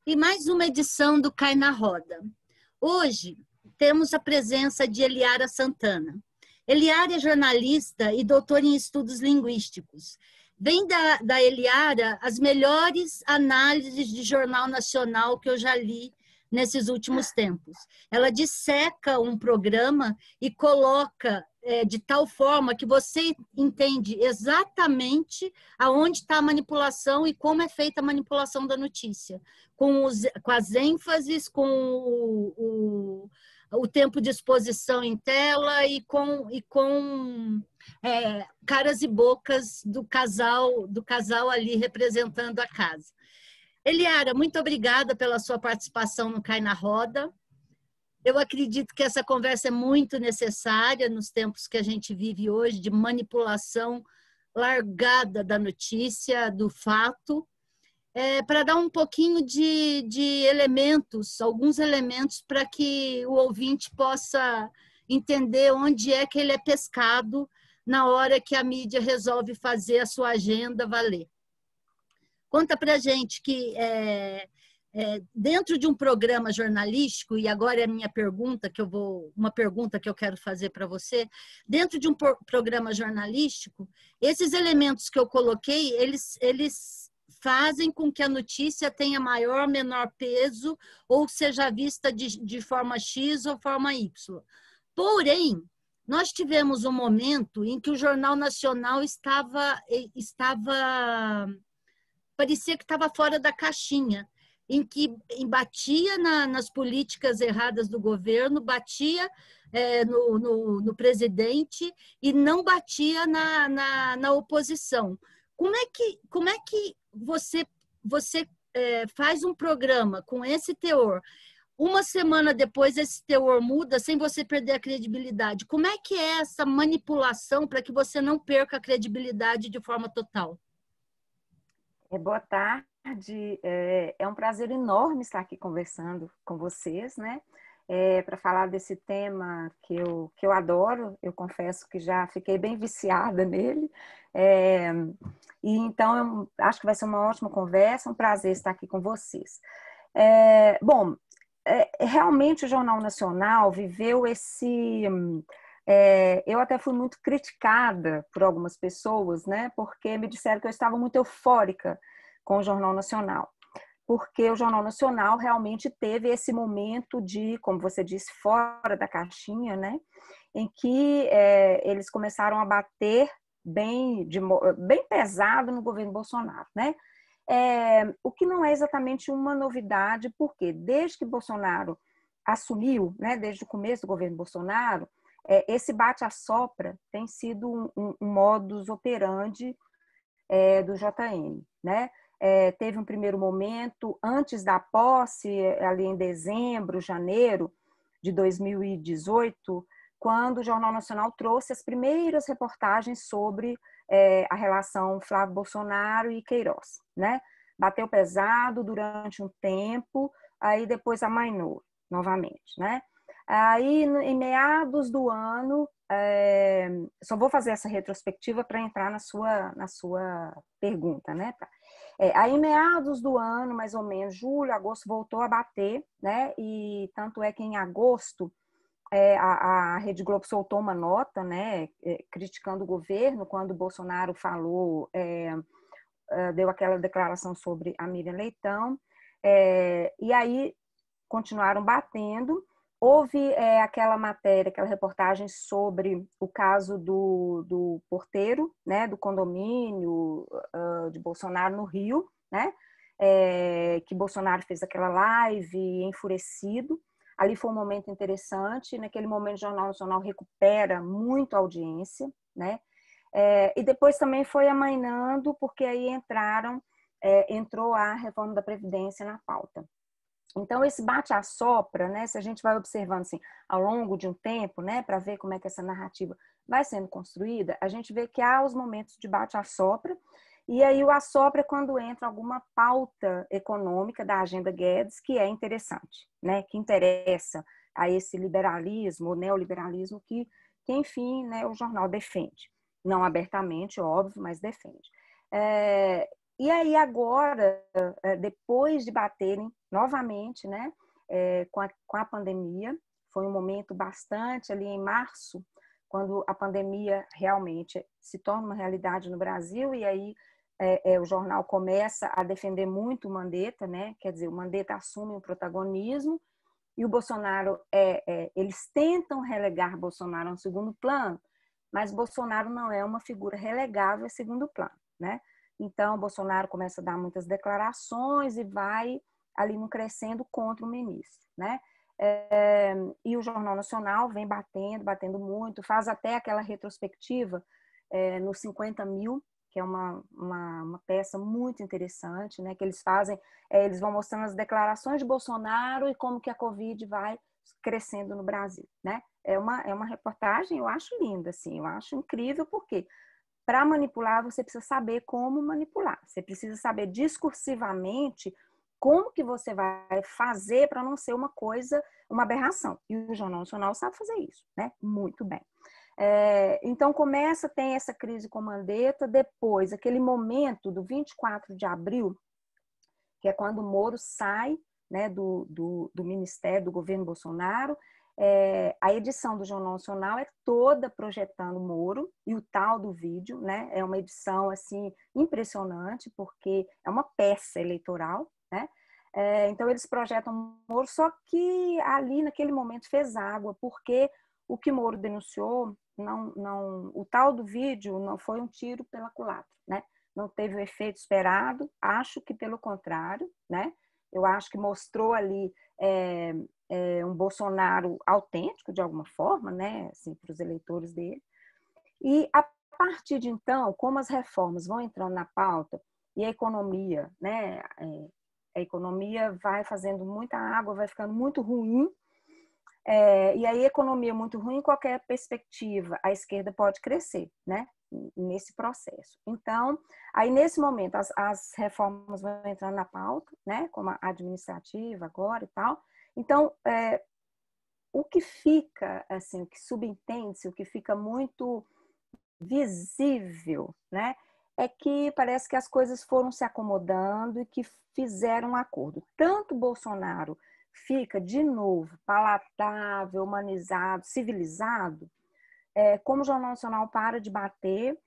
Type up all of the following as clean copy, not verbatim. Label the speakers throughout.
Speaker 1: E mais uma edição do Cai na Roda. Hoje temos a presença de Eliara Santana. Eliara é jornalista e doutora em estudos linguísticos. Vem da Eliara as melhores análises de jornal nacional que eu já li nesses últimos tempos. Ela disseca um programa e coloca de tal forma que você entende exatamente aonde está a manipulação e como é feita a manipulação da notícia, com as ênfases, com o tempo de exposição em tela e com caras e bocas do casal ali representando a casa. Eliara, muito obrigada pela sua participação no Cai na Roda. Eu acredito que essa conversa é muito necessária nos tempos que a gente vive hoje, de manipulação largada da notícia, do fato, para dar um pouquinho de elementos, alguns elementos para que o ouvinte possa entender onde é que ele é pescado na hora que a mídia resolve fazer a sua agenda valer. Conta para a gente que dentro de um programa jornalístico, e agora é a minha pergunta, uma pergunta que eu quero fazer para você, dentro de um programa jornalístico, esses elementos que eu coloquei, eles fazem com que a notícia tenha maior ou menor peso, ou seja vista de forma X ou forma Y. Porém, nós tivemos um momento em que o Jornal Nacional parecia que estava fora da caixinha, em que batia nas políticas erradas do governo, batia no presidente e não batia na oposição. Como é que você faz um programa com esse teor? Uma semana depois, esse teor muda sem você perder a credibilidade. Como é que é essa manipulação para que você não perca a credibilidade de forma total?
Speaker 2: Boa tarde, é um prazer enorme estar aqui conversando com vocês, né? Para falar desse tema que eu adoro, eu confesso que já fiquei bem viciada nele, e então eu acho que vai ser uma ótima conversa, um prazer estar aqui com vocês. Bom, realmente o Jornal Nacional viveu eu até fui muito criticada por algumas pessoas, né? Porque me disseram que eu estava muito eufórica com o Jornal Nacional. Porque o Jornal Nacional realmente teve esse momento de, como você disse, fora da caixinha, né? Em que eles começaram a bater bem pesado no governo Bolsonaro, né? O que não é exatamente uma novidade, porque desde que Bolsonaro assumiu, né? Desde o começo do governo Bolsonaro, esse bate-a-sopra tem sido um modus operandi do JN, né? Teve um primeiro momento, antes da posse, ali em dezembro, janeiro de 2018, quando o Jornal Nacional trouxe as primeiras reportagens sobre a relação Flávio Bolsonaro e Queiroz, né? Bateu pesado durante um tempo, aí depois amainou novamente, né? Aí, em meados do ano, só vou fazer essa retrospectiva para entrar na sua pergunta, né? Aí, em meados do ano, mais ou menos, julho, agosto, voltou a bater, né? E tanto é que em agosto, a Rede Globo soltou uma nota, né? Criticando o governo, quando o Bolsonaro falou, deu aquela declaração sobre a Miriam Leitão, e aí continuaram batendo. Houve aquela matéria, aquela reportagem sobre o caso do porteiro, né, do condomínio de Bolsonaro no Rio, né, que Bolsonaro fez aquela live enfurecido. Ali foi um momento interessante. Naquele momento, o Jornal Nacional recupera muito a audiência, né, e depois também foi amainando, porque aí entrou a reforma da Previdência na pauta. Então, esse bate-a-sopra, né, se a gente vai observando assim, ao longo de um tempo, né, para ver como é que essa narrativa vai sendo construída, a gente vê que há os momentos de bate-a-sopra, e aí o assopra é quando entra alguma pauta econômica da agenda Guedes que é interessante, né, que interessa a esse liberalismo, o neoliberalismo que enfim, né, o jornal defende. Não abertamente, óbvio, mas defende. E aí agora, depois de baterem novamente, né, com a pandemia, foi um momento bastante ali em março, quando a pandemia realmente se torna uma realidade no Brasil, e aí o jornal começa a defender muito o Mandetta, né? Quer dizer, o Mandetta assume o protagonismo e o Bolsonaro, eles tentam relegar Bolsonaro a um segundo plano, mas Bolsonaro não é uma figura relegável a segundo plano, né? Então, Bolsonaro começa a dar muitas declarações e vai ali no crescendo contra o ministro, né? E o Jornal Nacional vem batendo muito, faz até aquela retrospectiva nos 50 mil, que é uma peça muito interessante, né? Que eles fazem, eles vão mostrando as declarações de Bolsonaro e como que a Covid vai crescendo no Brasil, né? É uma reportagem, eu acho linda, assim, eu acho incrível, porque para manipular você precisa saber como manipular, você precisa saber discursivamente como que você vai fazer para não ser uma coisa, uma aberração. E o Jornal Nacional sabe fazer isso, né? Muito bem. Então tem essa crise com Mandetta, depois aquele momento do 24 de abril, que é quando o Moro sai, né, do ministério, do governo Bolsonaro. A edição do Jornal Nacional é toda projetando Moro e o tal do vídeo, né? É uma edição assim impressionante, porque é uma peça eleitoral, né? Então eles projetam Moro, só que ali naquele momento fez água, porque o que Moro denunciou, o tal do vídeo não foi um tiro pela culatra, né? Não teve o efeito esperado, acho que pelo contrário, né? Eu acho que mostrou ali um Bolsonaro autêntico, de alguma forma, né? Assim, para os eleitores dele. E a partir de então, como as reformas vão entrando na pauta e a economia, né? A economia vai fazendo muita água, vai ficando muito ruim. E aí, economia muito ruim, em qualquer perspectiva, a esquerda pode crescer, né? Nesse processo. Então, aí nesse momento, as reformas vão entrando na pauta, né? Como a administrativa agora e tal. Então, o que fica, assim, o que subentende-se, o que fica muito visível, né? É que parece que as coisas foram se acomodando e que fizeram um acordo. Tanto Bolsonaro fica, de novo, palatável, humanizado, civilizado, como o Jornal Nacional para de bater,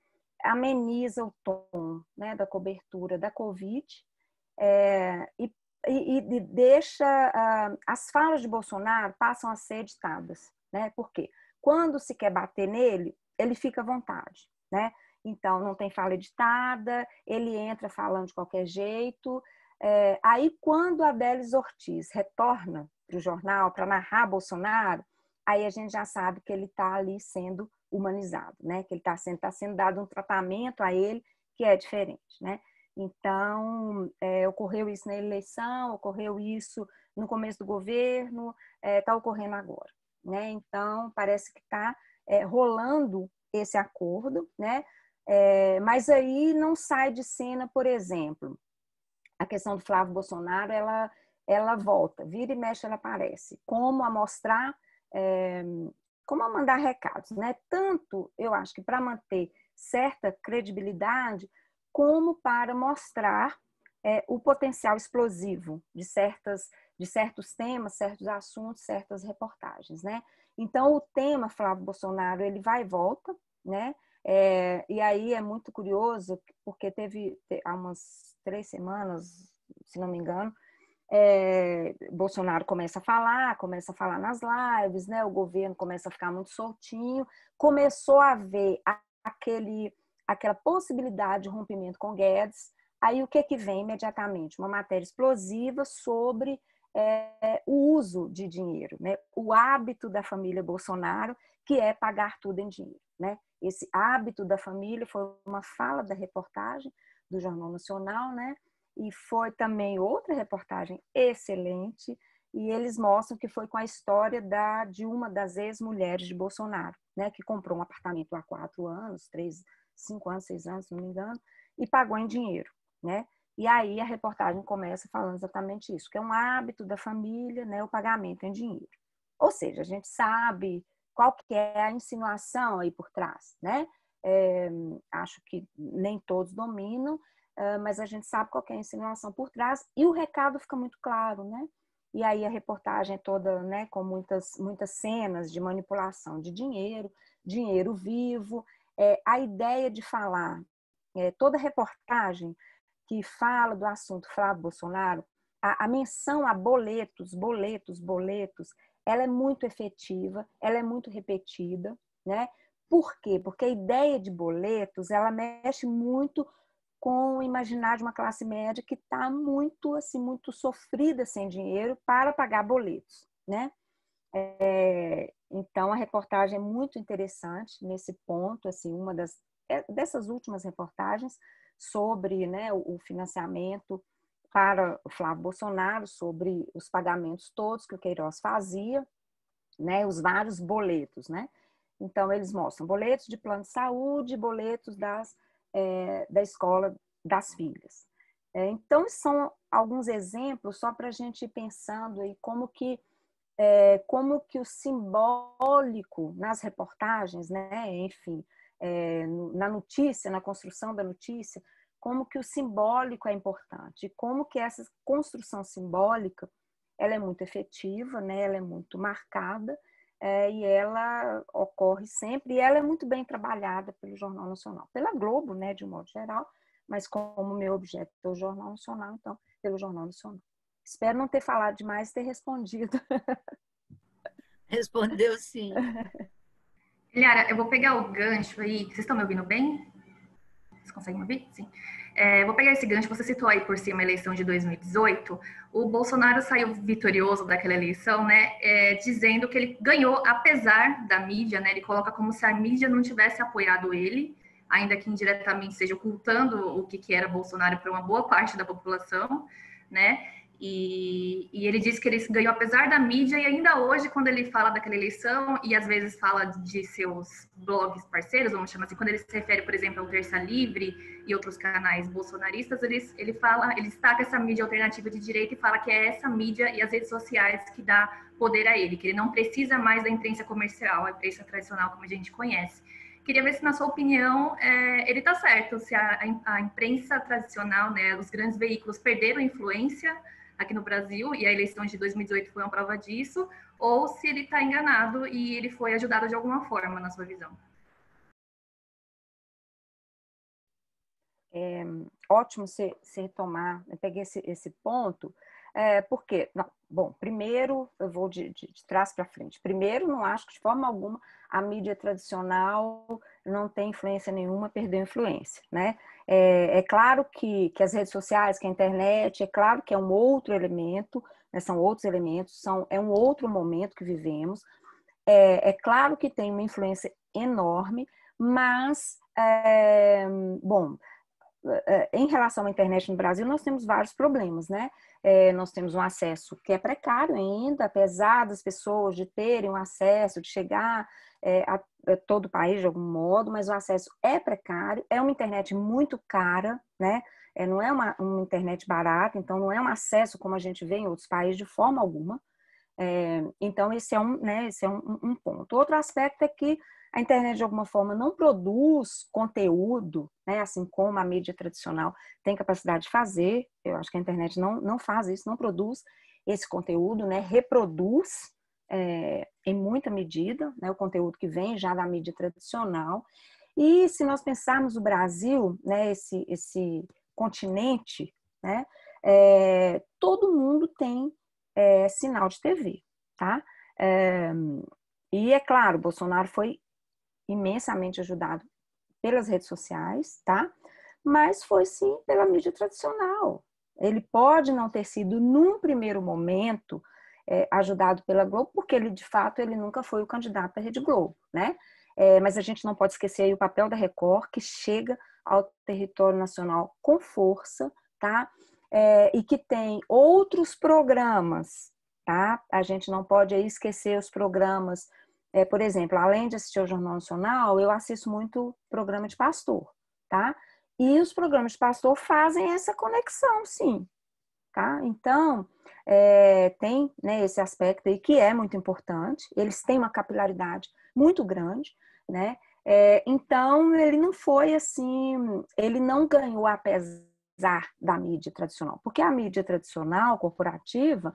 Speaker 2: ameniza o tom, né, da cobertura da Covid, e deixa as falas de Bolsonaro passam a ser editadas, né? Porque quando se quer bater nele, ele fica à vontade, né? Então não tem fala editada, ele entra falando de qualquer jeito. Aí quando a Adélio Ortiz retorna para o jornal para narrar Bolsonaro, aí a gente já sabe que ele está ali sendo humanizado, né? Que ele tá sendo dado um tratamento a ele que é diferente, né? Então, ocorreu isso na eleição, ocorreu isso no começo do governo, está ocorrendo agora, né? Então, parece que está rolando esse acordo, né? Mas aí não sai de cena, por exemplo, a questão do Flávio Bolsonaro, ela volta, vira e mexe, ela aparece, como a mostrar, como a mandar recados, né? Tanto, eu acho que para manter certa credibilidade, como para mostrar o potencial explosivo de certos temas, certos assuntos, certas reportagens, né? Então, o tema Flávio Bolsonaro, ele vai e volta, né? E aí é muito curioso, porque teve há umas 3 semanas, se não me engano, Bolsonaro começa a falar nas lives, né? O governo começa a ficar muito soltinho, começou a haver aquela possibilidade de rompimento com Guedes. Aí o que vem imediatamente? Uma matéria explosiva sobre o uso de dinheiro, né? O hábito da família Bolsonaro, que é pagar tudo em dinheiro, né? Esse hábito da família foi uma fala da reportagem do Jornal Nacional, né? E foi também outra reportagem excelente, e eles mostram que foi com a história de uma das ex-mulheres de Bolsonaro, né? Que comprou um apartamento há 4 anos, 5 anos, 6 anos, se não me engano, e pagou em dinheiro, né? E aí a reportagem começa falando exatamente isso, que é um hábito da família, né, o pagamento em dinheiro. Ou seja, a gente sabe qual que é a insinuação aí por trás, né? Acho que nem todos dominam, mas a gente sabe qual que é a insinuação por trás e o recado fica muito claro, né? E aí a reportagem é toda, né, com muitas cenas de manipulação de dinheiro, dinheiro vivo, a ideia de falar, toda reportagem que fala do assunto Flávio Bolsonaro, a menção a boletos, ela é muito efetiva, ela é muito repetida, né? Por quê? Porque a ideia de boletos, ela mexe muito com o imaginário de uma classe média que está muito, assim, muito sofrida sem dinheiro para pagar boletos, né? Então, a reportagem é muito interessante nesse ponto, assim, dessas últimas reportagens sobre, né, o financiamento para o Flávio Bolsonaro, sobre os pagamentos todos que o Queiroz fazia, né, os vários boletos, né? Então, eles mostram boletos de plano de saúde, boletos da escola das filhas. Então, são alguns exemplos só para a gente ir pensando aí como que o simbólico nas reportagens, né, enfim, na notícia, na construção da notícia, como que o simbólico é importante, e como que essa construção simbólica ela é muito efetiva, né, ela é muito marcada, e ela ocorre sempre, e ela é muito bem trabalhada pelo Jornal Nacional, pela Globo, né, de um modo geral, mas como meu objeto é o Jornal Nacional, então, pelo Jornal Nacional. Espero não ter falado demais e ter respondido.
Speaker 1: Respondeu sim.
Speaker 3: Eliara, eu vou pegar o gancho aí. Vocês estão me ouvindo bem? Vocês conseguem me ouvir? Sim. Vou pegar esse gancho. Você citou aí por cima a eleição de 2018. O Bolsonaro saiu vitorioso daquela eleição, né? Dizendo que ele ganhou apesar da mídia, né? Ele coloca como se a mídia não tivesse apoiado ele, ainda que indiretamente seja ocultando o que era Bolsonaro para uma boa parte da população, né? E ele disse que ele ganhou apesar da mídia, e ainda hoje, quando ele fala daquela eleição, e às vezes fala de seus blogs parceiros, vamos chamar assim, quando ele se refere, por exemplo, ao Terça Livre e outros canais bolsonaristas, ele destaca essa mídia alternativa de direita e fala que é essa mídia e as redes sociais que dá poder a ele, que ele não precisa mais da imprensa comercial, a imprensa tradicional como a gente conhece. Queria ver se, na sua opinião, ele está certo, se a imprensa tradicional, né, os grandes veículos perderam influência aqui no Brasil, e a eleição de 2018 foi uma prova disso, ou se ele está enganado e ele foi ajudado de alguma forma, na sua visão.
Speaker 2: Ótimo você retomar, eu peguei esse ponto, porque, não, bom, primeiro, eu vou de trás para frente. Primeiro, não acho que de forma alguma a mídia tradicional não tem influência nenhuma, perdeu influência, né? É claro que as redes sociais, que a internet, é claro que é um outro elemento, né, são outros elementos, é um outro momento que vivemos. É claro que tem uma influência enorme, mas, bom, em relação à internet no Brasil, nós temos vários problemas, né? Nós temos um acesso que é precário ainda, apesar das pessoas de terem um acesso, de chegar a todo o país de algum modo, mas o acesso é precário, é uma internet muito cara, né? Não é uma internet barata, então não é um acesso como a gente vê em outros países de forma alguma. Então, esse é um ponto. Outro aspecto é que a internet, de alguma forma, não produz conteúdo, né, assim como a mídia tradicional tem capacidade de fazer. Eu acho que a internet não faz isso, não produz esse conteúdo, né, reproduz em muita medida, né, o conteúdo que vem já da mídia tradicional. E se nós pensarmos o Brasil, né, esse continente, né, todo mundo tem sinal de TV, tá? E é claro, Bolsonaro foi imensamente ajudado pelas redes sociais, tá? Mas foi sim pela mídia tradicional. Ele pode não ter sido, num primeiro momento, ajudado pela Globo, porque ele, de fato, ele nunca foi o candidato da Rede Globo, né? Mas a gente não pode esquecer aí o papel da Record, que chega ao território nacional com força, tá? E que tem outros programas, tá? A gente não pode aí esquecer os programas. Por exemplo, além de assistir ao Jornal Nacional, eu assisto muito programa de pastor, tá? E os programas de pastor fazem essa conexão, sim, tá? Então, tem, né, esse aspecto aí que é muito importante, eles têm uma capilaridade muito grande, né? Então, ele não foi assim, ele não ganhou apesar apesar da mídia tradicional, porque a mídia tradicional, corporativa,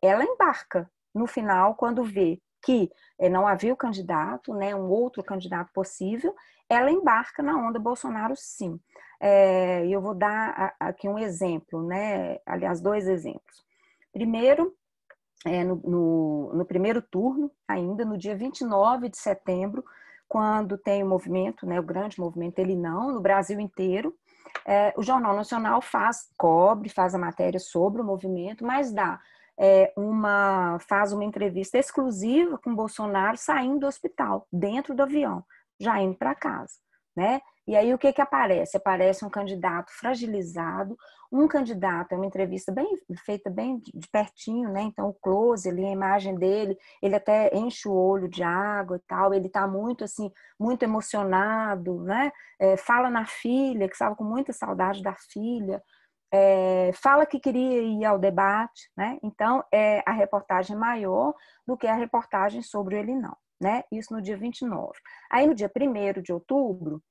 Speaker 2: ela embarca no final quando vê que não havia o candidato, né, um outro candidato possível, ela embarca na onda Bolsonaro, sim. E eu vou dar aqui um exemplo, né, aliás, 2 exemplos. Primeiro, no primeiro turno, ainda no dia 29 de setembro, quando tem o movimento, né, o grande movimento Ele Não, no Brasil inteiro, o Jornal Nacional faz a matéria sobre o movimento, mas faz uma entrevista exclusiva com Bolsonaro saindo do hospital, dentro do avião, já indo para casa, né? E aí o que aparece? Aparece um candidato fragilizado, um candidato, é uma entrevista feita bem de pertinho, né? Então o close ali, a imagem dele, ele até enche o olho de água e tal, ele está muito assim, muito emocionado, né? Fala na filha, que estava com muita saudade da filha, fala que queria ir ao debate, né? Então a reportagem é maior do que a reportagem sobre o Ele Não, né? Isso no dia 29. Aí no dia 1º de outubro,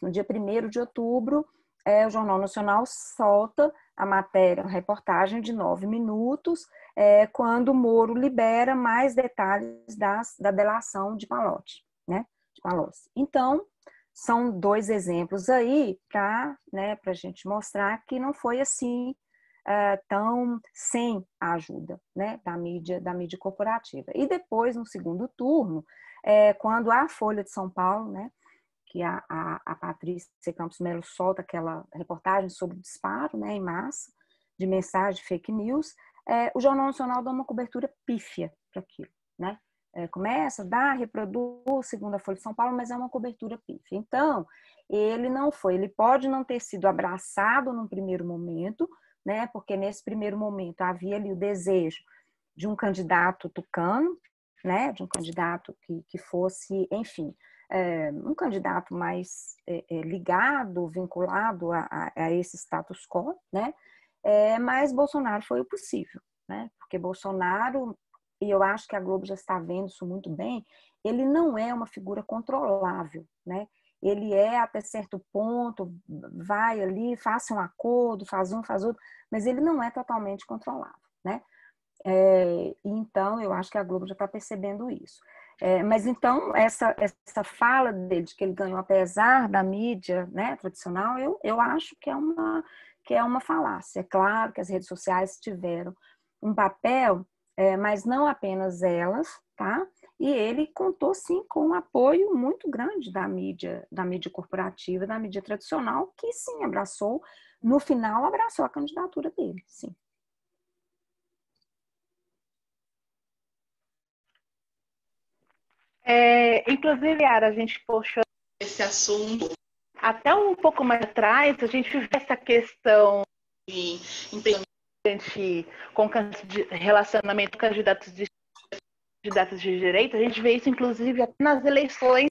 Speaker 2: no dia 1º de outubro, o Jornal Nacional solta a matéria, a reportagem de 9 minutos, quando o Moro libera mais detalhes da delação de Palocci, né? De Palocci. Então, são 2 exemplos aí para, né, a gente mostrar que não foi assim tão sem a ajuda, né, da mídia corporativa. E depois, no segundo turno, quando a Folha de São Paulo, né, que a Patrícia Campos Melo solta aquela reportagem sobre o disparo, né, em massa de mensagem fake news, o Jornal Nacional dá uma cobertura pífia para aquilo, né? Começa, reproduz, segundo a Folha de São Paulo, mas é uma cobertura pífia. Então, ele pode não ter sido abraçado num primeiro momento, né? Porque nesse primeiro momento havia ali o desejo de um candidato tucano, né? De um candidato que fosse, enfim, um candidato mais ligado, vinculado a esse status quo, né? Mas Bolsonaro foi o possível, né? Porque Bolsonaro, e eu acho que a Globo já está vendo isso muito bem, ele não é uma figura controlável, né? Ele até certo ponto, vai ali, faça um acordo, faz um, faz outro, mas ele não é totalmente controlável, né? Então, eu acho que a Globo já está percebendo isso. Mas então, essa fala dele, de que ele ganhou apesar da mídia, né, tradicional, eu acho que é uma falácia. É claro que as redes sociais tiveram um papel, mas não apenas elas, tá? E ele contou, sim, com um apoio muito grande da mídia corporativa, da mídia tradicional, que, sim, no final, abraçou a candidatura dele, sim.
Speaker 4: Inclusive, Yara, a gente puxou esse assunto até um pouco mais atrás, a gente viu essa questão de com relacionamento com candidatos de direita, a gente vê isso, inclusive, até nas eleições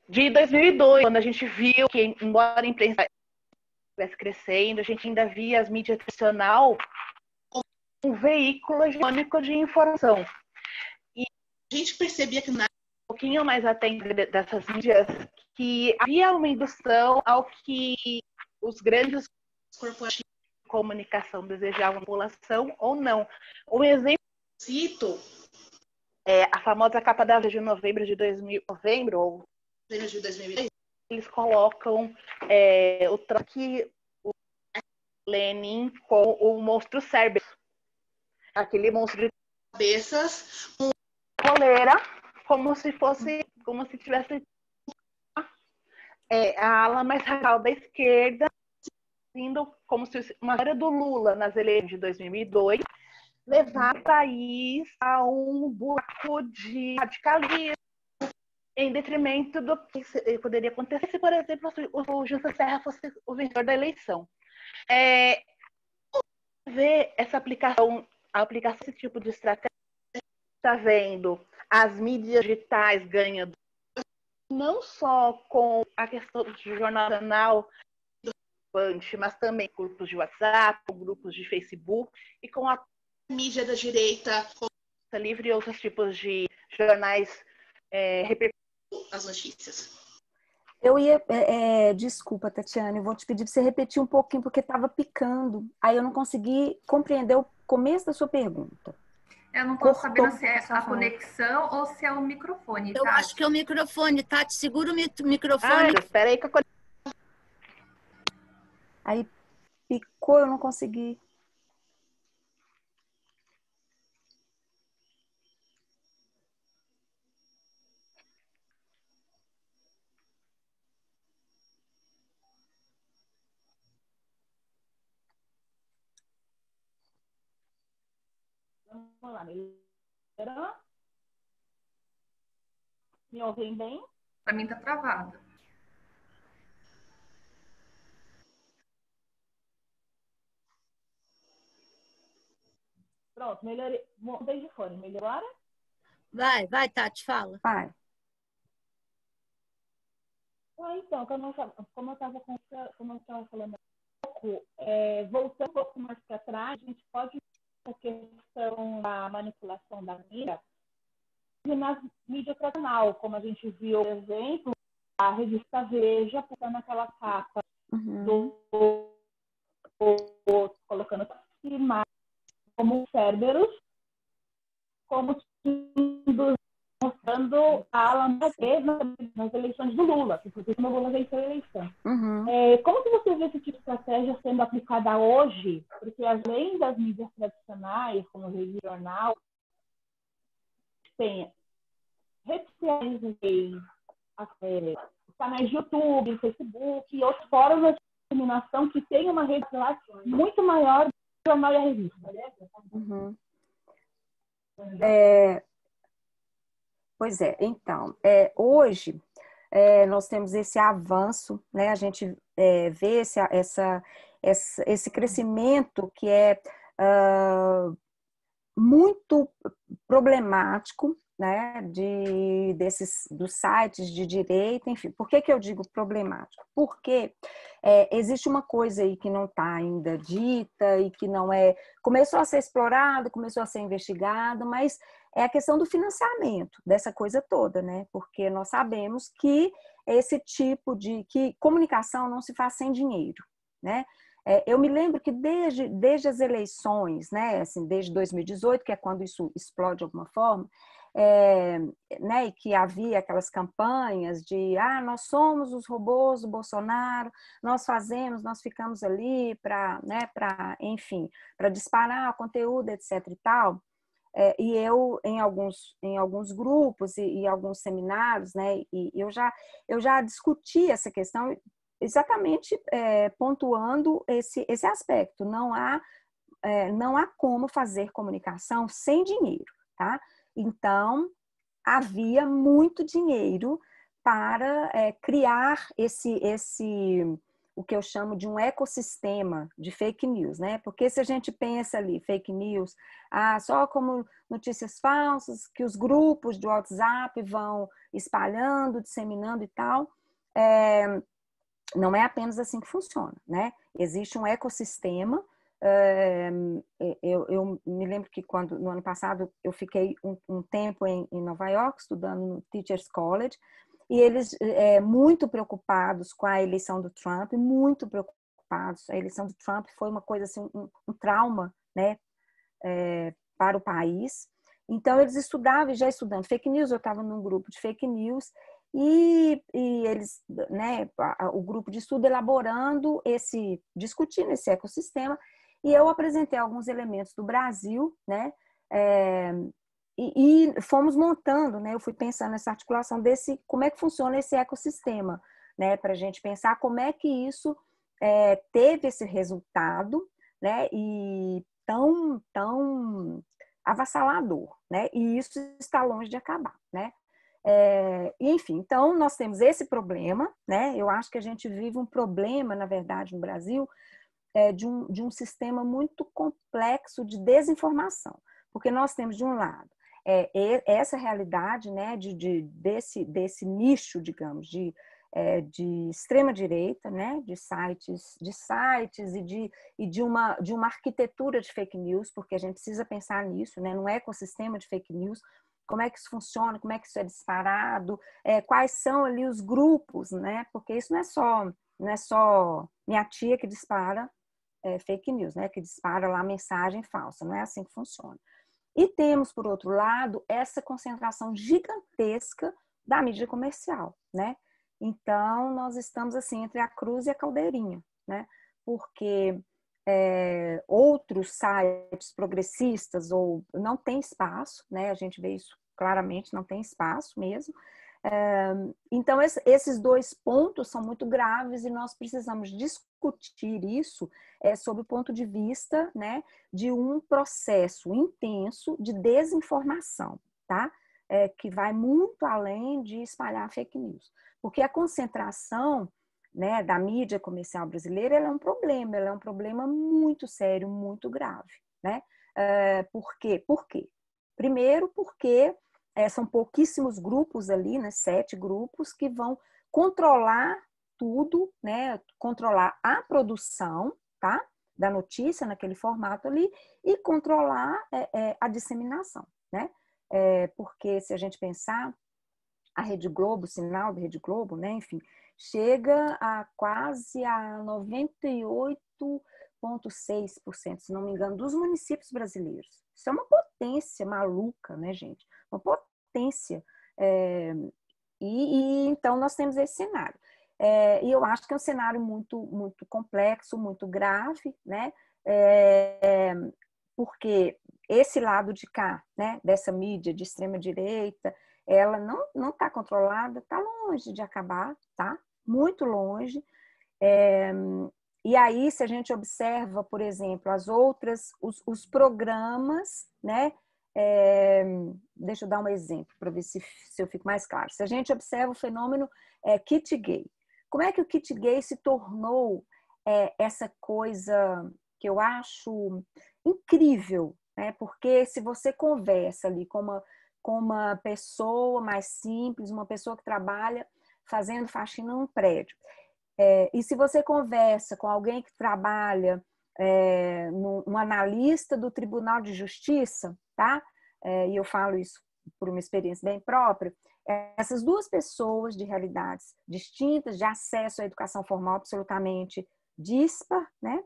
Speaker 4: de 2002, quando a gente viu que, embora a imprensa estivesse crescendo, a gente ainda via as mídias tradicional como um veículo hegemônico de informação. E a gente percebia que um pouquinho mais atento dessas mídias, que havia uma indução ao que os grandes corporativos de comunicação desejavam a população ou não. Um exemplo, cito, a famosa capa da Veja de novembro de 2010, eles colocam o troque o Lenin com o monstro Cerberus, aquele monstro de cabeças com coleira, como se tivesse a ala mais radical da esquerda, indo como se uma história do Lula nas eleições de 2002 levar o país a um buraco de radicalismo em detrimento do que poderia acontecer se, por exemplo, o Justa Serra fosse o vencedor da eleição. Ver essa a aplicação desse tipo de estratégia, está vendo as mídias digitais ganhando, não só com a questão do jornal nacional, mas também grupos de WhatsApp, grupos de Facebook e com a mídia da direita, com a Livre e outros tipos de jornais repercutindo as notícias.
Speaker 2: Desculpa, Tatiana, eu vou te pedir para você repetir um pouquinho, porque estava picando. Aí eu não consegui compreender o começo da sua pergunta.
Speaker 3: Eu não estou
Speaker 2: Cortou
Speaker 3: sabendo se é a
Speaker 2: fala.
Speaker 3: conexão ou se é o microfone,
Speaker 1: Eu acho que é o microfone, Tati. Segura o microfone.
Speaker 4: Espera aí que eu...
Speaker 2: Aí picou, eu não consegui.
Speaker 4: Vamos lá, melhorou? Me ouvem bem?
Speaker 3: Para mim tá travado.
Speaker 4: Pronto, melhorei. Mudei de fone, melhora?
Speaker 1: Vai, Tati, fala.
Speaker 2: Vai.
Speaker 4: Então, como eu estava falando um pouco, voltando um pouco mais para trás, a gente pode ver a questão da manipulação da mídia e na mídia tradicional, como a gente viu, por exemplo, a revista Veja, postando aquela capa colocando imagens como Cerberus, como mostrando a Alan nas eleições do Lula, porque o Lula venceu a eleição. Como que você vê esse tipo de estratégia sendo aplicada hoje? Porque além das mídias tradicionais, como o jornal, tem redes sociais, canais de YouTube, Facebook e outros fóruns de disseminação que tem uma rede muito maior do que o jornal e a revista.
Speaker 2: Pois é, então, hoje nós temos esse avanço, né? A gente vê esse crescimento que é muito problemático, né, dos sites de direita, enfim. Por que eu digo problemático? Porque existe uma coisa aí que não está ainda dita e que não começou a ser explorado, começou a ser investigado, mas é a questão do financiamento dessa coisa toda, né? Porque nós sabemos que esse tipo que comunicação não se faz sem dinheiro, né? Eu me lembro que desde as eleições, né, assim, desde 2018, que é quando isso explode de alguma forma, né, e que havia aquelas campanhas de nós somos os robôs do Bolsonaro, nós ficamos ali para, né, enfim, para disparar o conteúdo, etc. e tal. E eu, em alguns grupos e alguns seminários, né, e eu já discuti essa questão exatamente pontuando esse aspecto. Não há como fazer comunicação sem dinheiro, tá? Então, havia muito dinheiro para criar o que eu chamo de um ecossistema de fake news, né? Porque se a gente pensa ali, fake news, só como notícias falsas, que os grupos de WhatsApp vão espalhando, disseminando e tal, não é apenas assim que funciona, né? Existe um ecossistema. Eu me lembro que no ano passado eu fiquei um tempo em Nova York estudando no Teachers College e eles muito preocupados com a eleição do Trump, muito preocupados. A eleição do Trump foi uma coisa assim, um trauma, né, para o país. Então eles estudavam, já estudando fake news. Eu estava num grupo de fake news e eles, né, o grupo de estudo elaborando discutindo esse ecossistema, e eu apresentei alguns elementos do Brasil, né, e fomos montando, né, eu fui pensando nessa articulação como é que funciona esse ecossistema, né, para a gente pensar como é que isso teve esse resultado, né, e tão avassalador, né, e isso está longe de acabar, né. Enfim, então nós temos esse problema, né? Eu acho que a gente vive um problema, na verdade, no Brasil, de um sistema muito complexo de desinformação, porque nós temos, de um lado, essa realidade, né, desse nicho, digamos, de extrema direita, né, de sites e de uma arquitetura de fake news, porque a gente precisa pensar nisso, né, num ecossistema de fake news, como é que isso funciona, como é que isso é disparado, quais são ali os grupos, né? Porque isso não é só minha tia que dispara fake news, né? Que dispara lá mensagem falsa, não é assim que funciona. E temos, por outro lado, essa concentração gigantesca da mídia comercial, né? Então, nós estamos assim entre a cruz e a caldeirinha, né? Porque outros sites progressistas ou não tem espaço, né? A gente vê isso claramente, não tem espaço mesmo. Então, esses dois pontos são muito graves e nós precisamos discutir isso sob o ponto de vista, né, de um processo intenso de desinformação, tá? Que vai muito além de espalhar fake news. Porque a concentração, né, da mídia comercial brasileira ela é um problema muito sério, muito grave, né? Por quê? Por quê? Primeiro, porque são pouquíssimos grupos ali, né, 7 grupos, que vão controlar tudo, né, controlar a produção, tá, da notícia naquele formato ali e controlar a disseminação, né? Porque se a gente pensar, a Rede Globo, o sinal da Rede Globo, né, enfim, chega a quase a 98,6%, se não me engano, dos municípios brasileiros. Isso é uma potência maluca, né, gente? Uma potência. E então nós temos esse cenário. E eu acho que é um cenário muito, muito complexo, muito grave, né? Porque esse lado de cá, né, dessa mídia de extrema direita, ela não está controlada, está longe de acabar, tá? Muito longe. E aí, se a gente observa, por exemplo, os programas, né? Deixa eu dar um exemplo para ver se eu fico mais claro. Se a gente observa o fenômeno kit gay, como é que o kit gay se tornou essa coisa que eu acho incrível, né? Porque se você conversa ali com uma pessoa mais simples, uma pessoa que trabalha fazendo faxina num prédio, e se você conversa com alguém que trabalha, um analista do Tribunal de Justiça, tá? E eu falo isso por uma experiência bem própria, essas duas pessoas de realidades distintas, de acesso à educação formal absolutamente dispar, né?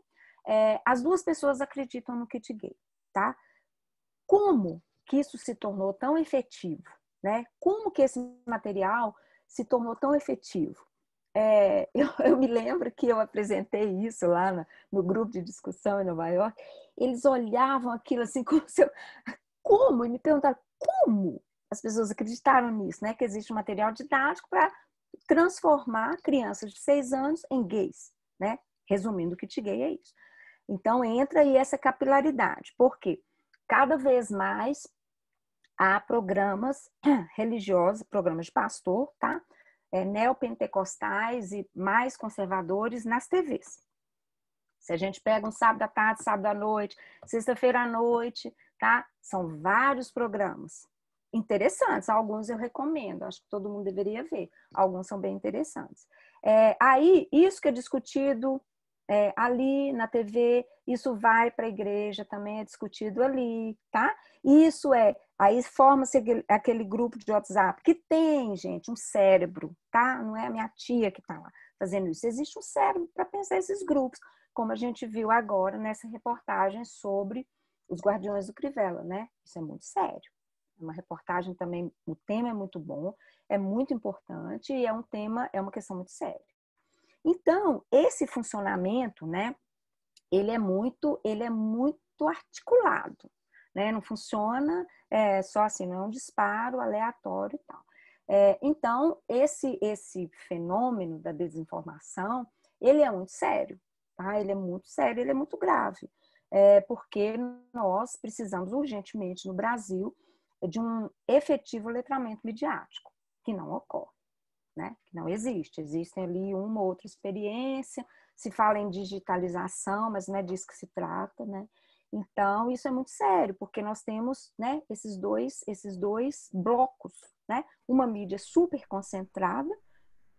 Speaker 2: As duas pessoas acreditam no kit gay, tá? Como que isso se tornou tão efetivo, né? Como que esse material se tornou tão efetivo? Eu me lembro que eu apresentei isso lá no grupo de discussão em Nova York, eles olhavam aquilo assim como se como? E me perguntaram como as pessoas acreditaram nisso, né? Que existe um material didático para transformar crianças de 6 anos em gays, né? Resumindo, o kit gay é isso. Então, entra aí essa capilaridade. Por quê? Cada vez mais há programas religiosos, programas de pastor, tá? Neopentecostais e mais conservadores nas TVs. Se a gente pega um sábado à tarde, sábado à noite, sexta-feira à noite, tá? São vários programas interessantes. Alguns eu recomendo, acho que todo mundo deveria ver. Alguns são bem interessantes. Aí, isso que é discutido ali na TV, isso vai para a igreja, também é discutido ali, tá? Isso aí forma-se aquele grupo de WhatsApp que tem, gente, um cérebro, tá? Não é a minha tia que está lá fazendo isso. Existe um cérebro para pensar esses grupos, como a gente viu agora nessa reportagem sobre os Guardiões do Crivella, né? Isso é muito sério. É uma reportagem também, o tema é muito bom, é muito importante e é uma questão muito séria. Então, esse funcionamento, né, ele é muito articulado, né? Não funciona só assim, não é um disparo aleatório e tal. Então, esse fenômeno da desinformação, ele é muito sério, tá? Ele é muito sério, ele é muito grave, porque nós precisamos urgentemente no Brasil de um efetivo letramento midiático, que não ocorre. Né? Que não existe. Existem ali uma ou outra experiência, se fala em digitalização, mas não é disso que se trata, né? Então, isso é muito sério, porque nós temos, né, esses dois blocos, né? Uma mídia super concentrada,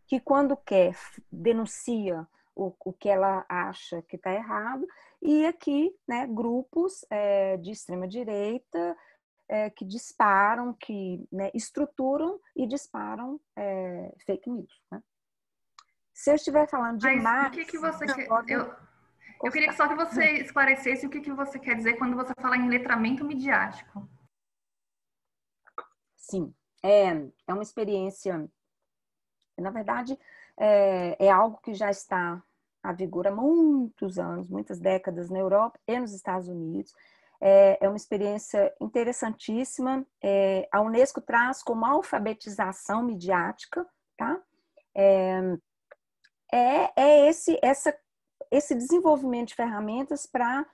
Speaker 2: que quando quer denuncia o que ela acha que está errado, e aqui, né, grupos de extrema direita, que disparam, que, né, estruturam e disparam fake news, né? Se eu estiver falando de
Speaker 3: Mas
Speaker 2: Marx,
Speaker 3: o que que você quer?
Speaker 2: pode
Speaker 3: Eu queria só que você esclarecesse o que que você quer dizer quando você fala em letramento midiático.
Speaker 2: Sim, é uma experiência, na verdade, é algo que já está a vigor há muitos anos, muitas décadas na Europa e nos Estados Unidos. É uma experiência interessantíssima. A Unesco traz como alfabetização midiática, tá? Esse desenvolvimento de ferramentas para,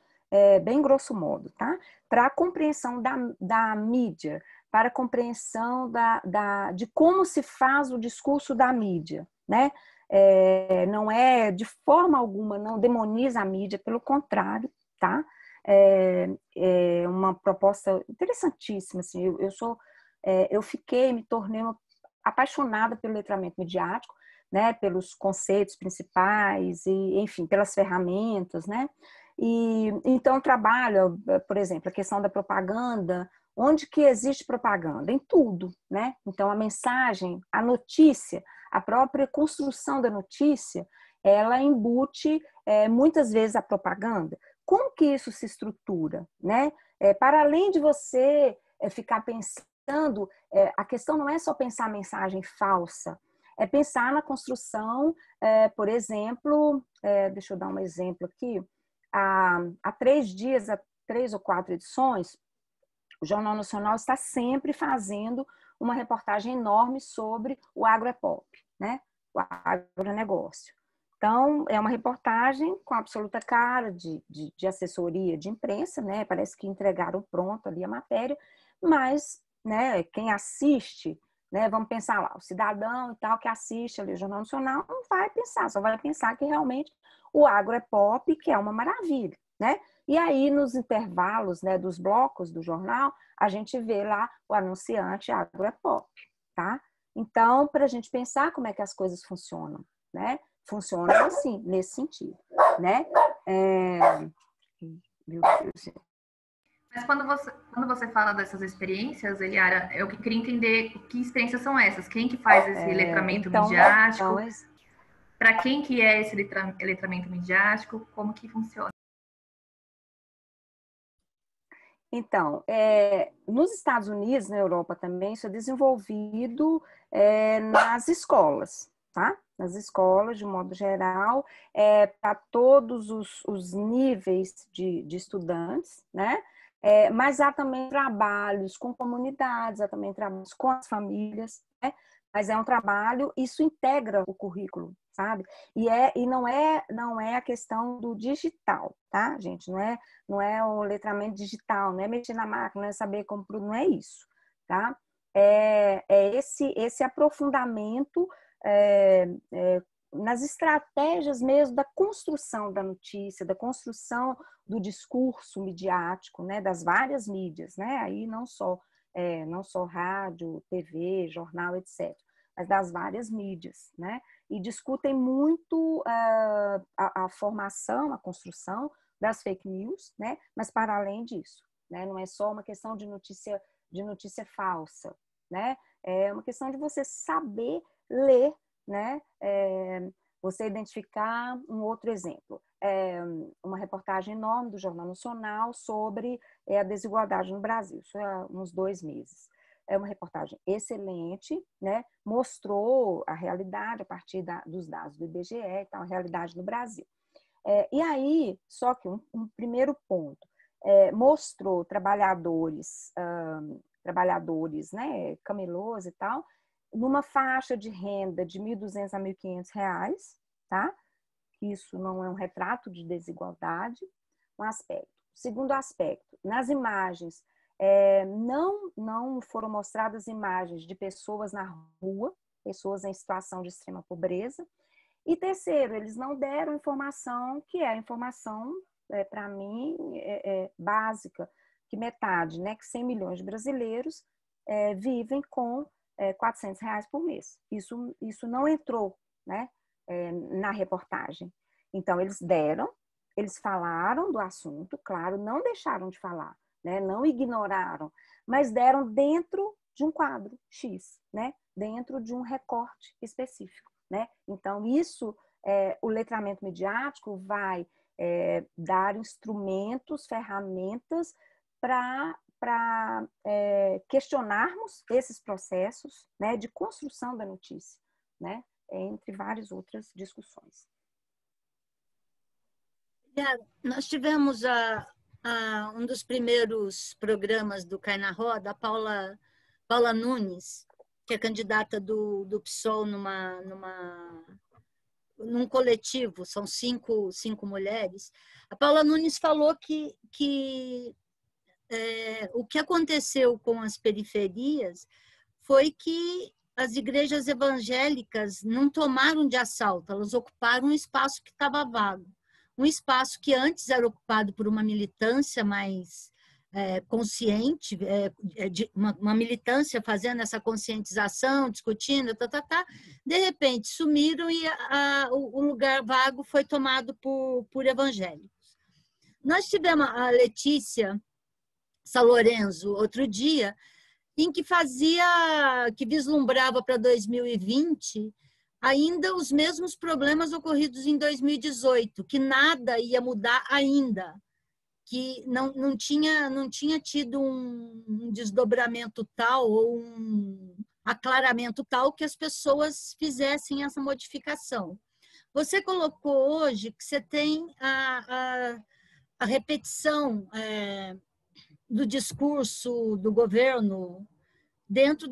Speaker 2: bem grosso modo, tá? Para a compreensão da mídia, para a compreensão de como se faz o discurso da mídia, né? Não é, de forma alguma, não demoniza a mídia, pelo contrário, tá? É uma proposta interessantíssima, assim, me tornei apaixonada pelo letramento midiático, né, pelos conceitos principais e, enfim, pelas ferramentas, né? E então trabalho, por exemplo, a questão da propaganda. Onde que existe propaganda? Em tudo, né? Então a mensagem, a notícia, a própria construção da notícia, ela embute muitas vezes a propaganda. Como que isso se estrutura, né? Para além de você ficar pensando, a questão não é só pensar a mensagem falsa, é pensar na construção, por exemplo, deixa eu dar um exemplo aqui, há 3 dias, há 3 ou 4 edições, o Jornal Nacional está sempre fazendo uma reportagem enorme sobre o agropop, né? O agronegócio. Então, é uma reportagem com absoluta cara de assessoria de imprensa, né? Parece que entregaram pronto ali a matéria, mas, né, quem assiste, né, vamos pensar lá, o cidadão e tal que assiste ali o Jornal Nacional não vai pensar, só vai pensar que realmente o agro é pop, que é uma maravilha, né? E aí, nos intervalos, né, dos blocos do jornal, a gente vê lá o anunciante agro é pop, tá? Então, para a gente pensar como é que as coisas funcionam, né? Funcionam assim, nesse sentido, né? Meu Deus.
Speaker 3: Mas quando você fala dessas experiências, Eliara, eu queria entender que experiências são essas. Quem que faz esse letramento midiático? Para quem que é esse letramento midiático? Como que funciona?
Speaker 2: Então, nos Estados Unidos, na Europa também, isso é desenvolvido nas escolas, tá? Nas escolas, de modo geral, para todos os níveis de estudantes, né? Mas há também trabalhos com comunidades, há também trabalhos com as famílias, né? Mas é um trabalho, isso integra o currículo, sabe? E não é a questão do digital, tá, gente? Não é o letramento digital, não é mexer na máquina, não é saber como, não é isso, tá? Esse aprofundamento nas estratégias mesmo da construção da notícia, da construção do discurso midiático, né, das várias mídias, né? Aí não só rádio, TV, jornal, etc., mas das várias mídias, né? E discutem muito a formação, a construção das fake news, né? Mas para além disso, né? Não é só uma questão de notícia falsa, né? É uma questão de você saber ler, né? Você identificar um outro exemplo. Uma reportagem enorme do Jornal Nacional sobre a desigualdade no Brasil, isso há uns 2 meses. É uma reportagem excelente, né? Mostrou a realidade a partir dos dados do IBGE e tal, a realidade no Brasil. E aí, só que um primeiro ponto, mostrou trabalhadores, né, camelôs e tal, numa faixa de renda de R$ 1.200 a R$ 1.500, tá? Isso não é um retrato de desigualdade, um aspecto. Segundo aspecto, nas imagens, não foram mostradas imagens de pessoas na rua, pessoas em situação de extrema pobreza. E terceiro, eles não deram informação que é a informação, para mim, básica, que metade, né, que 100 milhões de brasileiros vivem com R$ 400 por mês. Isso não entrou, né, na reportagem. Então, eles falaram do assunto, claro, não deixaram de falar né? Não ignoraram, mas deram dentro de um quadro X, né? Dentro de um recorte específico, né? Então, isso, o letramento midiático vai dar instrumentos, ferramentas para questionarmos esses processos, né, de construção da notícia, né? Entre várias outras discussões.
Speaker 1: Nós tivemos um dos primeiros programas do Cai na Roda, a Paula Nunes, que é candidata do PSOL num coletivo, são cinco mulheres. A Paula Nunes falou que o que aconteceu com as periferias foi que as igrejas evangélicas não tomaram de assalto, elas ocuparam um espaço que estava vago. Um espaço que antes era ocupado por uma militância mais consciente, uma militância fazendo essa conscientização, discutindo, de repente sumiram e o lugar vago foi tomado por evangélicos. Nós tivemos a Letícia Salorenzo outro dia, em que vislumbrava para 2020 ainda os mesmos problemas ocorridos em 2018, que nada ia mudar ainda, que não tinha tido um desdobramento tal ou um aclaramento tal que as pessoas fizessem essa modificação. Você colocou hoje que você tem a repetição do discurso do governo dentro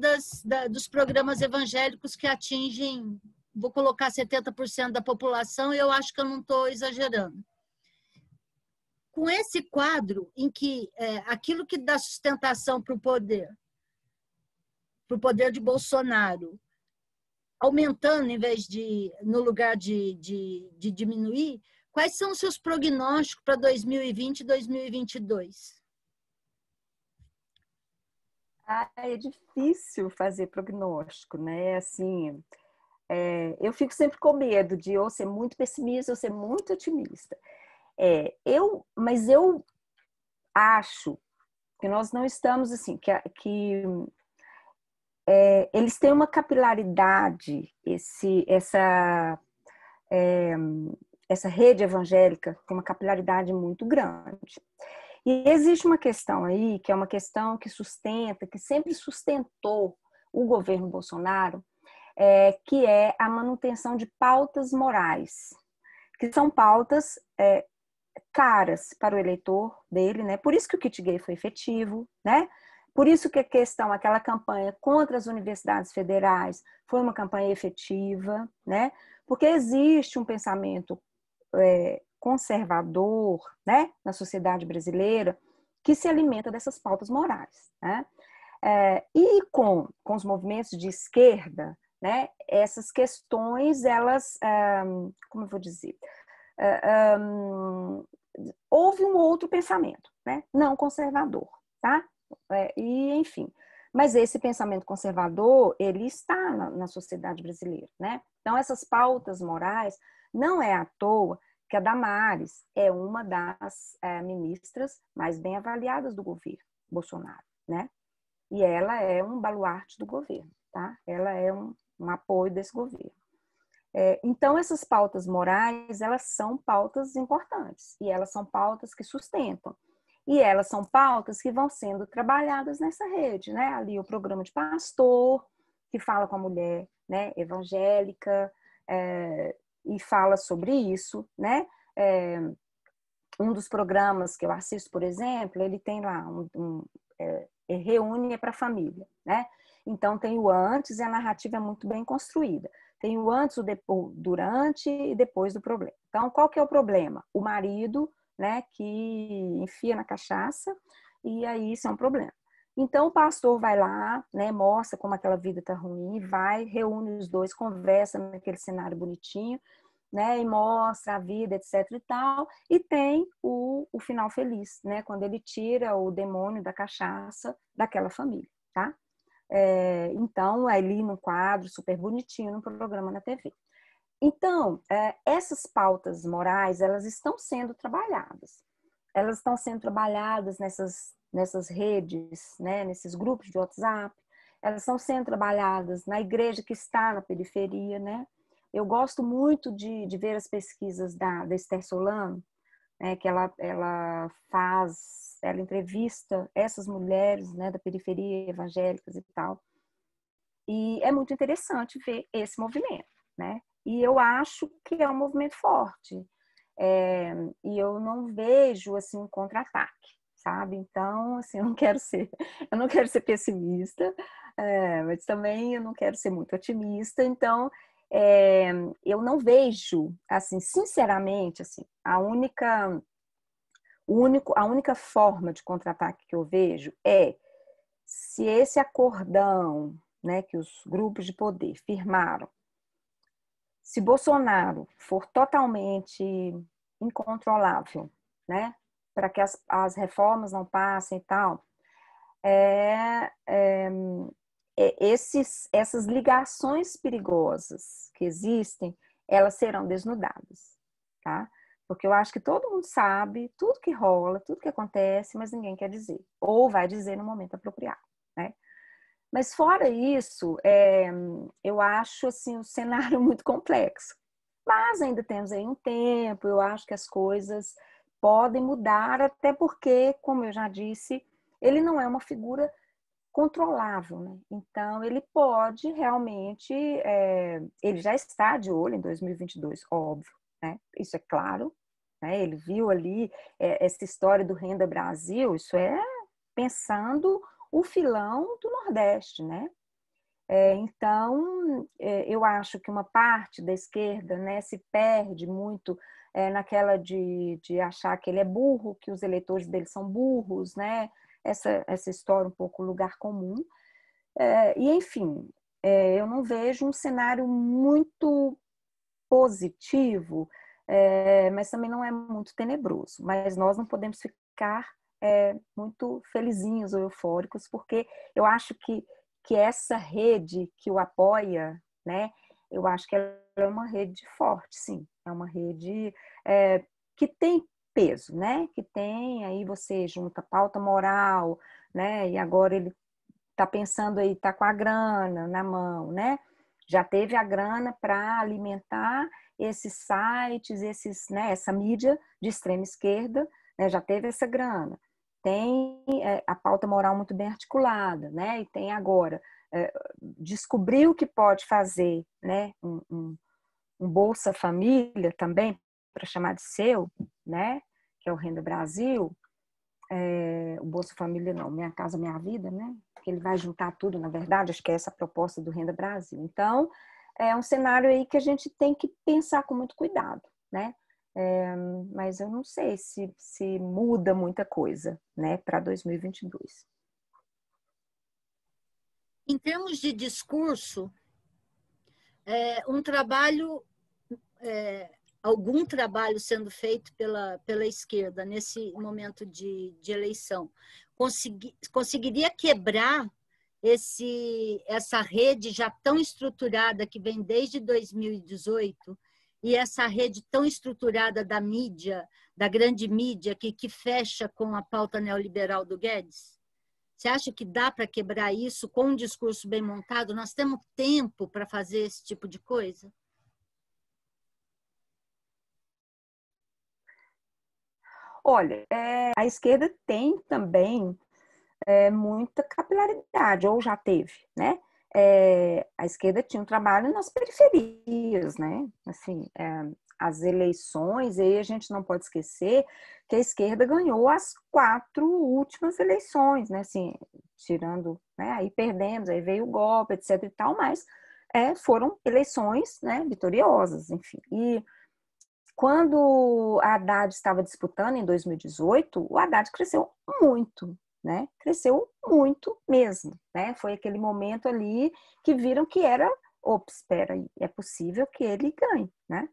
Speaker 1: dos programas evangélicos que atingem, vou colocar 70% da população, e eu acho que eu não estou exagerando. Com esse quadro em que aquilo que dá sustentação para o poder de Bolsonaro, aumentando em vez no lugar de diminuir, quais são os seus prognósticos para 2020 e 2022?
Speaker 2: É difícil fazer prognóstico, né? Assim, eu fico sempre com medo de ou ser muito pessimista ou ser muito otimista. Mas eu acho que nós não estamos assim, que eles têm uma capilaridade, essa rede evangélica tem uma capilaridade muito grande. E existe uma questão aí, que é uma questão que sempre sustentou o governo Bolsonaro, que é a manutenção de pautas morais, que são pautas caras para o eleitor dele, né? Por isso que o kit gay foi efetivo, né? Por isso que aquela campanha contra as universidades federais foi uma campanha efetiva, né? Porque existe um pensamento conservador, né, na sociedade brasileira, que se alimenta dessas pautas morais, né? E com os movimentos de esquerda, né, essas questões, elas, como eu vou dizer, houve um outro pensamento, né, não conservador, tá? E, enfim, mas esse pensamento conservador, ele está na sociedade brasileira, né? Então, essas pautas morais, não é à toa que a Damares é uma das ministras mais bem avaliadas do governo Bolsonaro, né? E ela é um baluarte do governo, tá? Ela é um apoio desse governo. Então, essas pautas morais, elas são pautas importantes e elas são pautas que sustentam. E elas são pautas que vão sendo trabalhadas nessa rede, né? Ali o programa de pastor, que fala com a mulher, né, evangélica, e fala sobre isso, né? Um dos programas que eu assisto, por exemplo, ele tem lá reúne para a família, né? Então tem o antes e a narrativa é muito bem construída. Tem o antes, o depois, durante e depois do problema. Então, qual que é o problema? O marido, né, que enfia na cachaça, e aí isso é um problema. Então o pastor vai lá, né, mostra como aquela vida tá ruim, reúne os dois, conversa naquele cenário bonitinho, né, e mostra a vida, etc e tal, e tem o final feliz, né, quando ele tira o demônio da cachaça daquela família, tá? Então, ali no quadro, super bonitinho, no programa na TV. Então, essas pautas morais, elas estão sendo trabalhadas. Elas estão sendo trabalhadas nessas redes, né, nesses grupos de WhatsApp, elas estão sendo trabalhadas na igreja que está na periferia, né? Eu gosto muito de ver as pesquisas da Esther Solano, né, que ela entrevista essas mulheres, né, da periferia, evangélicas e tal. E é muito interessante ver esse movimento, né? E eu acho que é um movimento forte. E eu não vejo assim um contra-ataque, sabe? Então, assim, eu não quero ser pessimista, mas também eu não quero ser muito otimista. Então, eu não vejo, assim, sinceramente, assim, a única forma de contra-ataque que eu vejo é se esse acordão, né, que os grupos de poder firmaram, se Bolsonaro for totalmente incontrolável, né, para que as reformas não passem e tal, essas ligações perigosas que existem, elas serão desnudadas, tá? Porque eu acho que todo mundo sabe tudo que rola, tudo que acontece, mas ninguém quer dizer. Ou vai dizer no momento apropriado, né? Mas fora isso, eu acho assim, o cenário muito complexo. Mas ainda temos aí um tempo, eu acho que as coisas podem mudar, até porque, como eu já disse, ele não é uma figura controlável, né? Então, ele pode realmente, ele já está de olho em 2022, óbvio, né? Isso é claro, né? Ele viu ali essa história do Renda Brasil, isso é pensando o filão do Nordeste, né? Então, eu acho que uma parte da esquerda, né, se perde muito naquela de achar que ele é burro, que os eleitores dele são burros, né? Essa história um pouco lugar comum. E, enfim, eu não vejo um cenário muito positivo, mas também não é muito tenebroso. Mas nós não podemos ficar muito felizinhos ou eufóricos, porque eu acho que essa rede que o apoia, né, eu acho que ela é uma rede forte, sim. É uma rede que tem peso, né? Que tem, aí você junta pauta moral, né? E agora ele está pensando aí, está com a grana na mão, né? Já teve a grana para alimentar esses sites, né, essa mídia de extrema esquerda, né? Já teve essa grana. Tem a pauta moral muito bem articulada, né? E tem agora descobriu que pode fazer, né? Um Bolsa Família também para chamar de seu, né? Que é o Renda Brasil. O Bolsa Família não, Minha Casa Minha Vida, né? Que ele vai juntar tudo, na verdade, acho que é essa a proposta do Renda Brasil. Então, é um cenário aí que a gente tem que pensar com muito cuidado, né? Mas eu não sei se muda muita coisa, né, para 2022.
Speaker 1: Em termos de discurso, um trabalho, algum trabalho sendo feito pela esquerda nesse momento de eleição, conseguiria quebrar essa rede já tão estruturada que vem desde 2018 e essa rede tão estruturada da mídia, da grande mídia, que fecha com a pauta neoliberal do Guedes? Você acha que dá para quebrar isso com um discurso bem montado? Nós temos tempo para fazer esse tipo de coisa?
Speaker 2: Olha, a esquerda tem também muita capilaridade, ou já teve, né? A esquerda tinha um trabalho nas periferias, né? Assim, as eleições, e aí a gente não pode esquecer que a esquerda ganhou as 4 últimas eleições, né? Assim, tirando, né? Aí perdemos, aí veio o golpe, etc e tal, mas foram eleições, né, vitoriosas, enfim. E quando a Haddad estava disputando em 2018, o Haddad cresceu muito, né? Cresceu muito mesmo, né? Foi aquele momento ali que viram que ops, espera aí, é possível que ele ganhe, né?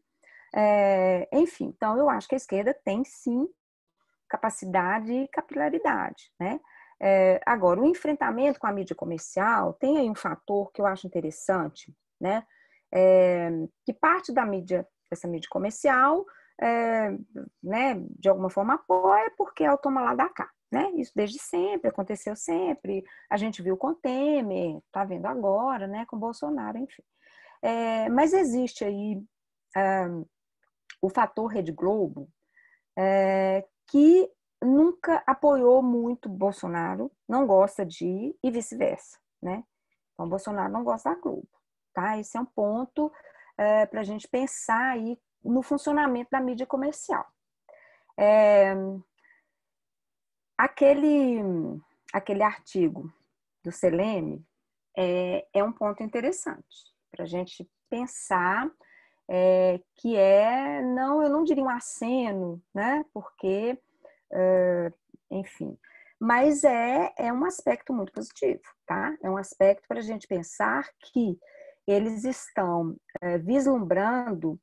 Speaker 2: Enfim, então eu acho que a esquerda tem sim capacidade e capilaridade, né? Agora, o enfrentamento com a mídia comercial tem aí um fator que eu acho interessante, né? Que parte dessa mídia comercial, né, de alguma forma apoia porque é o toma lá da cá, né? Isso desde sempre, aconteceu sempre. A gente viu com Temer, está vendo agora, né? Com Bolsonaro, enfim. Mas existe aí o fator Rede Globo, que nunca apoiou muito Bolsonaro, não gosta de ir e vice-versa, né? Então, Bolsonaro não gosta da Globo, tá? Esse é um ponto para a gente pensar aí no funcionamento da mídia comercial. Aquele artigo do Seleme é um ponto interessante para a gente pensar, que não, eu não diria um aceno, né? Porque, enfim, mas é um aspecto muito positivo, tá? É um aspecto para a gente pensar que eles estão vislumbrando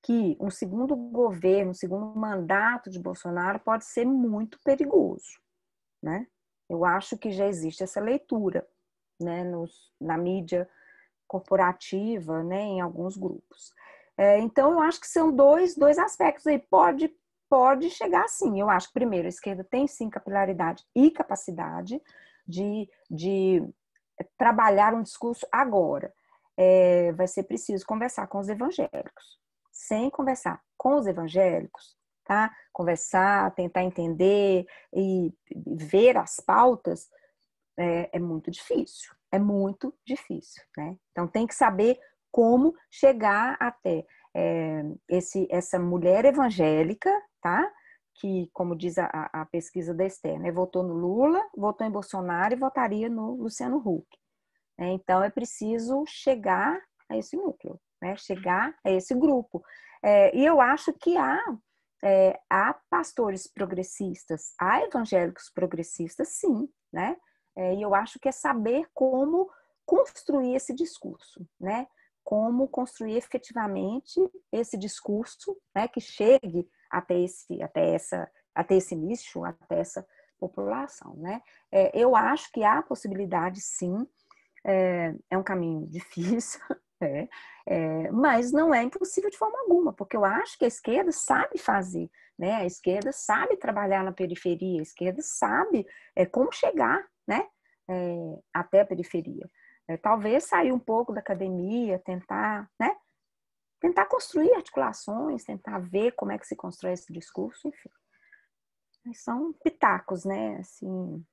Speaker 2: que um segundo governo, um segundo mandato de Bolsonaro pode ser muito perigoso, né? Eu acho que já existe essa leitura, né, na mídia corporativa, né, em alguns grupos. Então, eu acho que são dois aspectos aí. Pode chegar sim. Eu acho que, primeiro, a esquerda tem sim capilaridade e capacidade de trabalhar um discurso agora. Vai ser preciso conversar com os evangélicos. Sem conversar com os evangélicos, tá? Conversar, tentar entender e ver as pautas é muito difícil. É muito difícil, né? Então tem que saber como chegar até essa mulher evangélica, tá? Que, como diz a pesquisa da Esther, né? Votou no Lula, votou em Bolsonaro e votaria no Luciano Huck. Então é preciso chegar a esse núcleo, né? Chegar a esse grupo. E eu acho que há pastores progressistas, há evangélicos progressistas, sim, né? E eu acho que é saber como construir esse discurso, né? Como construir efetivamente esse discurso, né? Que chegue até esse nicho, até essa população, né? Eu acho que há possibilidade, sim. É um caminho difícil, mas não é impossível de forma alguma, porque eu acho que a esquerda sabe fazer, né? A esquerda sabe trabalhar na periferia, a esquerda sabe como chegar, né? Até a periferia. Talvez sair um pouco da academia, tentar, né? Tentar construir articulações, tentar ver como é que se constrói esse discurso, enfim. São pitacos, né? Assim,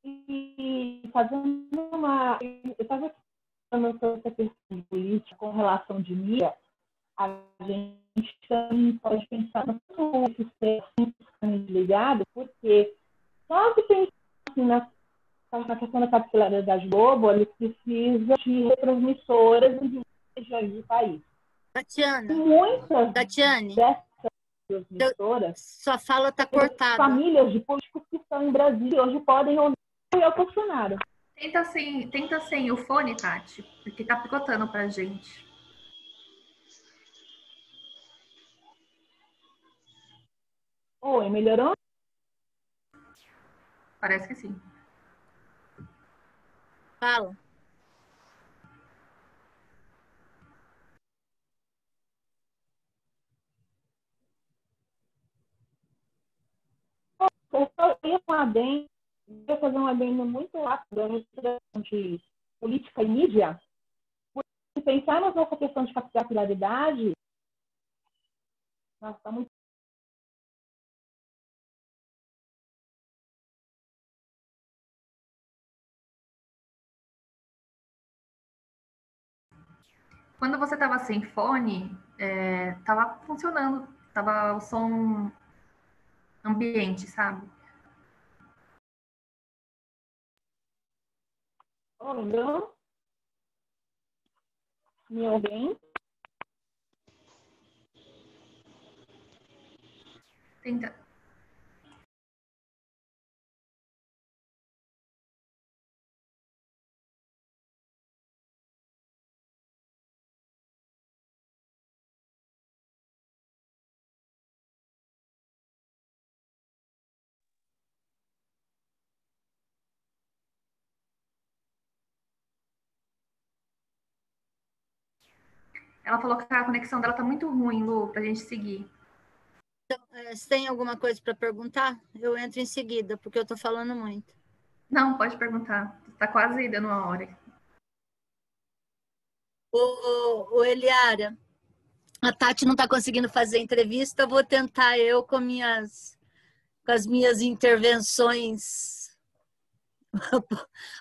Speaker 4: E fazendo eu estava falando sobre essa questão de política com relação de mídia, a gente também pode pensar no sistema ligado, porque só que pensar assim, na questão da capilaridade Globo, ele precisa de retransmissoras em regiões do país.
Speaker 1: Tatiana,
Speaker 4: Muitas
Speaker 1: Tatiane,
Speaker 4: dessas transmissoras,
Speaker 1: sua fala está cortada.
Speaker 4: famílias de políticos que estão em Brasília hoje podem ou não apoiar o Bolsonaro.
Speaker 3: Tenta sem o fone, Tati, porque tá picotando pra gente.
Speaker 4: Oi, melhorou?
Speaker 3: Parece que sim.
Speaker 1: Fala.
Speaker 4: Eu só ia fazer um adendo muito rápido de política e mídia. Se pensarmos nessa questão de capilaridade, nós estamos.
Speaker 3: Quando você tava sem fone, tava funcionando, tava o som ambiente, sabe?
Speaker 4: Olhando, me ouvem?
Speaker 3: Tenta. Ela falou que a conexão dela tá muito ruim, Lu, pra gente seguir.
Speaker 1: Você tem alguma coisa para perguntar? Eu entro em seguida, porque eu estou falando muito.
Speaker 3: Não, pode perguntar. Tá quase dando uma hora.
Speaker 1: O Eliara, a Tati não está conseguindo fazer entrevista, eu vou tentar eu com as minhas intervenções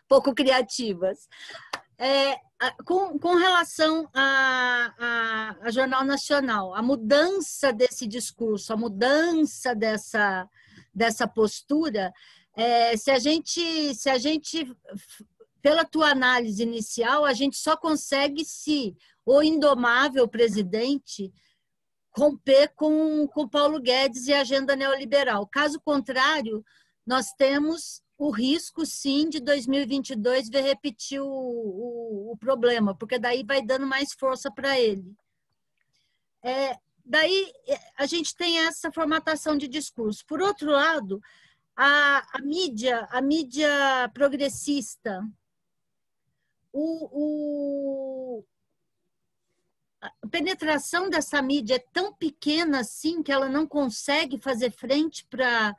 Speaker 1: pouco criativas. Com relação a Jornal Nacional, a mudança desse discurso, a mudança dessa postura, se a gente, pela tua análise inicial, a gente só consegue se o indomável presidente romper com Paulo Guedes e a agenda neoliberal. Caso contrário, nós temos o risco, sim, de 2022 ver repetir o problema, porque daí vai dando mais força para ele. Daí a gente tem essa formatação de discurso. Por outro lado, a mídia progressista, a penetração dessa mídia é tão pequena assim que ela não consegue fazer frente para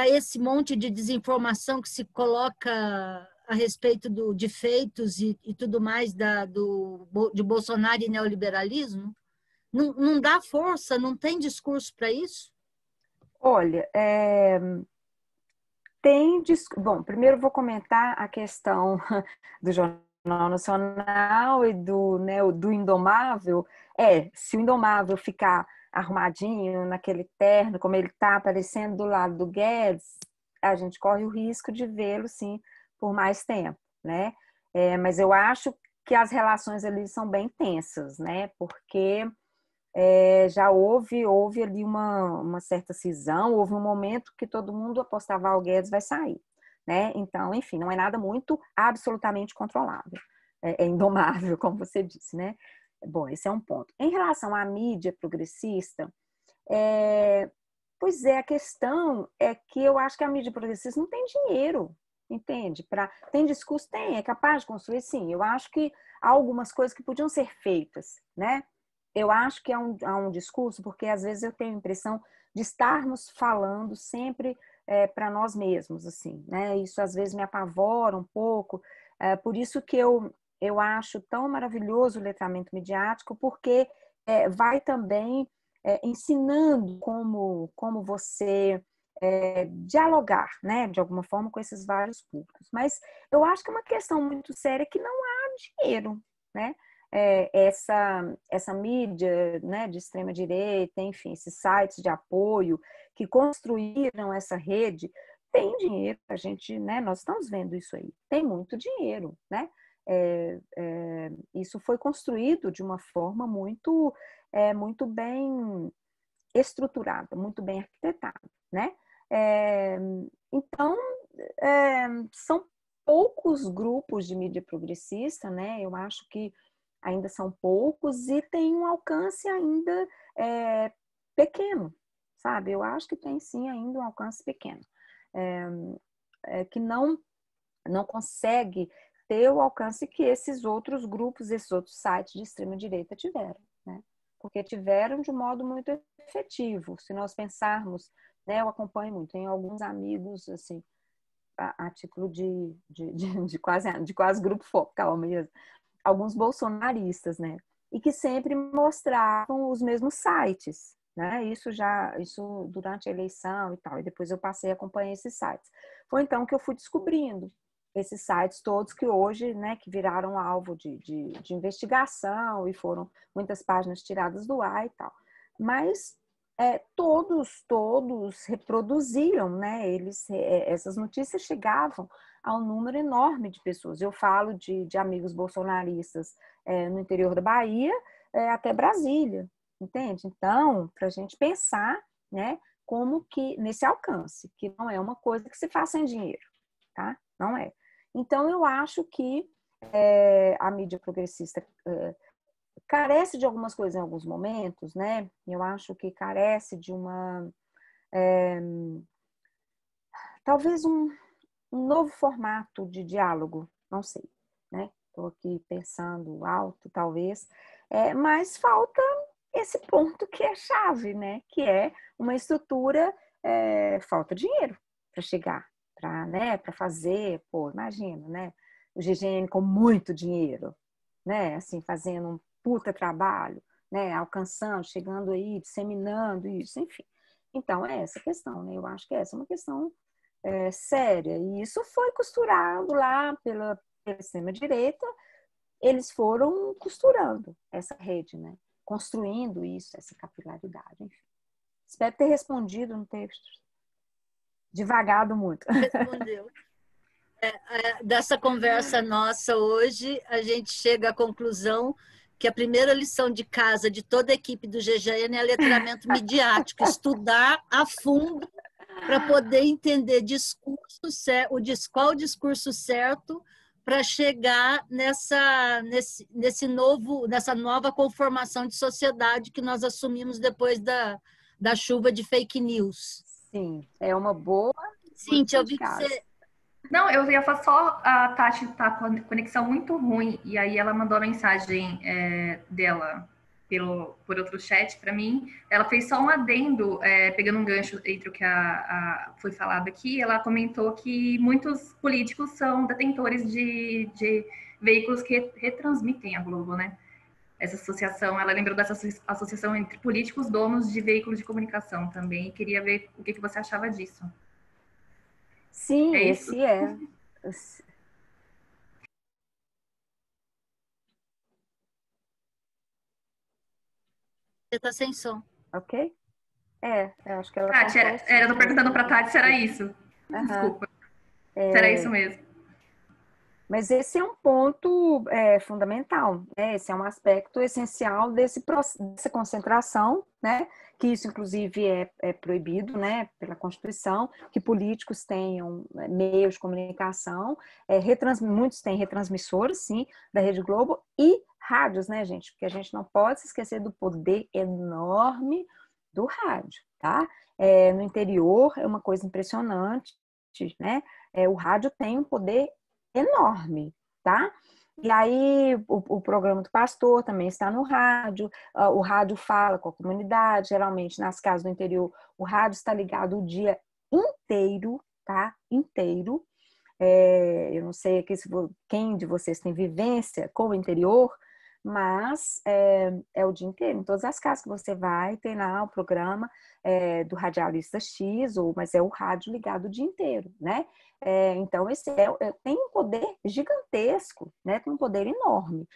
Speaker 1: esse monte de desinformação que se coloca a respeito de feitos e tudo mais de Bolsonaro e neoliberalismo? Não dá força, não tem discurso para isso?
Speaker 2: Olha, bom, primeiro vou comentar a questão do Jornal Nacional e do Indomável. Se o Indomável ficar arrumadinho naquele terno, como ele está aparecendo do lado do Guedes, a gente corre o risco de vê-lo, sim, por mais tempo, né? Mas eu acho que as relações ali são bem tensas, né? Porque já houve ali uma certa cisão, houve um momento que todo mundo apostava o Guedes vai sair, né? Então, enfim, não é nada muito absolutamente controlável, é indomável, como você disse, né? Bom, esse é um ponto. Em relação à mídia progressista, pois a questão é que eu acho que a mídia progressista não tem dinheiro, entende? Tem discurso? Tem, é capaz de construir? Sim, eu acho que há algumas coisas que podiam ser feitas, né? Eu acho que há um discurso, porque às vezes eu tenho a impressão de estarmos falando sempre para nós mesmos, assim, né? Isso às vezes me apavora um pouco, por isso que eu acho tão maravilhoso o letramento midiático, porque vai também ensinando como você dialogar, né, de alguma forma com esses vários públicos. Mas eu acho que é uma questão muito séria que não há dinheiro, né? Essa mídia, né, de extrema direita, enfim, esses sites de apoio que construíram essa rede, tem dinheiro, a gente, né, nós estamos vendo isso aí, tem muito dinheiro, né? Isso foi construído de uma forma muito bem estruturada, muito bem arquitetada, né? Então, são poucos grupos de mídia progressista, né? Eu acho que ainda são poucos e tem um alcance ainda pequeno, sabe? Eu acho que tem sim ainda um alcance pequeno, que não consegue ter o alcance que esses outros grupos, esses outros sites de extrema direita tiveram, né? Porque tiveram de um modo muito efetivo. Se nós pensarmos, né, eu acompanho muito, tenho alguns amigos assim, a título de quase grupo focal mesmo, alguns bolsonaristas, né? E que sempre mostravam os mesmos sites, né? Isso durante a eleição e tal. E depois eu passei a acompanhar esses sites. Foi então que eu fui descobrindo esses sites todos que hoje, né, que viraram alvo de investigação e foram muitas páginas tiradas do ar e tal. Mas todos reproduziam, né? Essas notícias chegavam a um número enorme de pessoas. Eu falo de amigos bolsonaristas no interior da Bahia até Brasília, entende? Então, para a gente pensar, né, como que nesse alcance, que não é uma coisa que se faz sem dinheiro, tá? Não é. Então, eu acho que a mídia progressista carece de algumas coisas em alguns momentos, né? Eu acho que carece de talvez um novo formato de diálogo, não sei, né? Estou aqui pensando alto, talvez, Mas falta esse ponto que é chave, né? Que é uma estrutura, falta dinheiro para chegar, para fazer, pô, imagina, né? O GGN com muito dinheiro, né? Assim, fazendo um puta trabalho, né? Alcançando, chegando aí, disseminando isso, enfim. Então, é essa questão, né? Eu acho que essa é uma questão séria. E isso foi costurado lá pela extrema-direita, eles foram costurando essa rede, né? Construindo isso, essa capilaridade, enfim. Espero ter respondido, não ter divagado muito.
Speaker 1: Respondeu. Dessa conversa nossa hoje, a gente chega à conclusão que a primeira lição de casa de toda a equipe do GGN é letramento midiático, estudar a fundo para poder entender qual o discurso certo para chegar nessa nova conformação de sociedade que nós assumimos depois da chuva de fake news.
Speaker 2: Sim, é uma boa.
Speaker 1: Cíntia, eu vi que você...
Speaker 3: Não, eu ia falar só, a Tati tá com a conexão muito ruim, e aí ela mandou a mensagem dela por outro chat para mim. Ela fez só um adendo, pegando um gancho entre o que foi falado aqui. Ela comentou que muitos políticos são detentores de veículos que retransmitem a Globo, né? Essa associação, ela lembrou dessa associação entre políticos donos de veículos de comunicação também, e queria ver o que você achava disso.
Speaker 2: Sim, esse é.
Speaker 1: Você está sem som.
Speaker 2: Ok? Eu acho que ela...
Speaker 3: Tati, eu tô perguntando para a Tati se era isso. Desculpa. Se era isso mesmo.
Speaker 2: Mas esse é um ponto fundamental, né? Esse é um aspecto essencial dessa concentração, né? Que isso, inclusive, é proibido, né? Pela Constituição, que políticos tenham meios de comunicação, muitos têm retransmissores, sim, da Rede Globo, e rádios, né, gente? Porque a gente não pode se esquecer do poder enorme do rádio, tá? No interior é uma coisa impressionante, né? O rádio tem um poder enorme, tá? E aí o programa do pastor também está no rádio, o rádio fala com a comunidade, geralmente nas casas do interior o rádio está ligado o dia inteiro, tá? Inteiro. Eu não sei aqui quem de vocês tem vivência com o interior, mas é o dia inteiro. Em todas as casas que você vai, tem lá o programa do radialista X, mas é o rádio ligado o dia inteiro, né? Então, esse tem um poder gigantesco, né? Tem um poder enorme.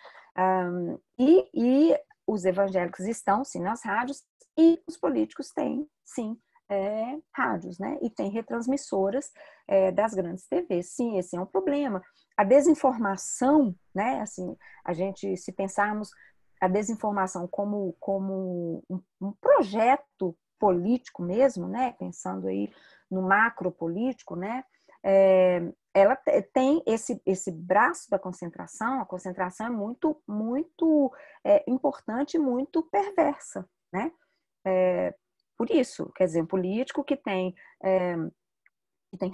Speaker 2: E os evangélicos estão, sim, nas rádios, e os políticos têm, sim, rádios, né? E tem retransmissoras das grandes TVs. Sim, esse é um problema. A desinformação, né? Assim, se pensarmos a desinformação como um projeto político mesmo, né? Pensando aí no macro político, né? Ela tem esse braço da concentração. A concentração é muito, muito importante e muito perversa, né? Por isso, quer dizer, um político que tem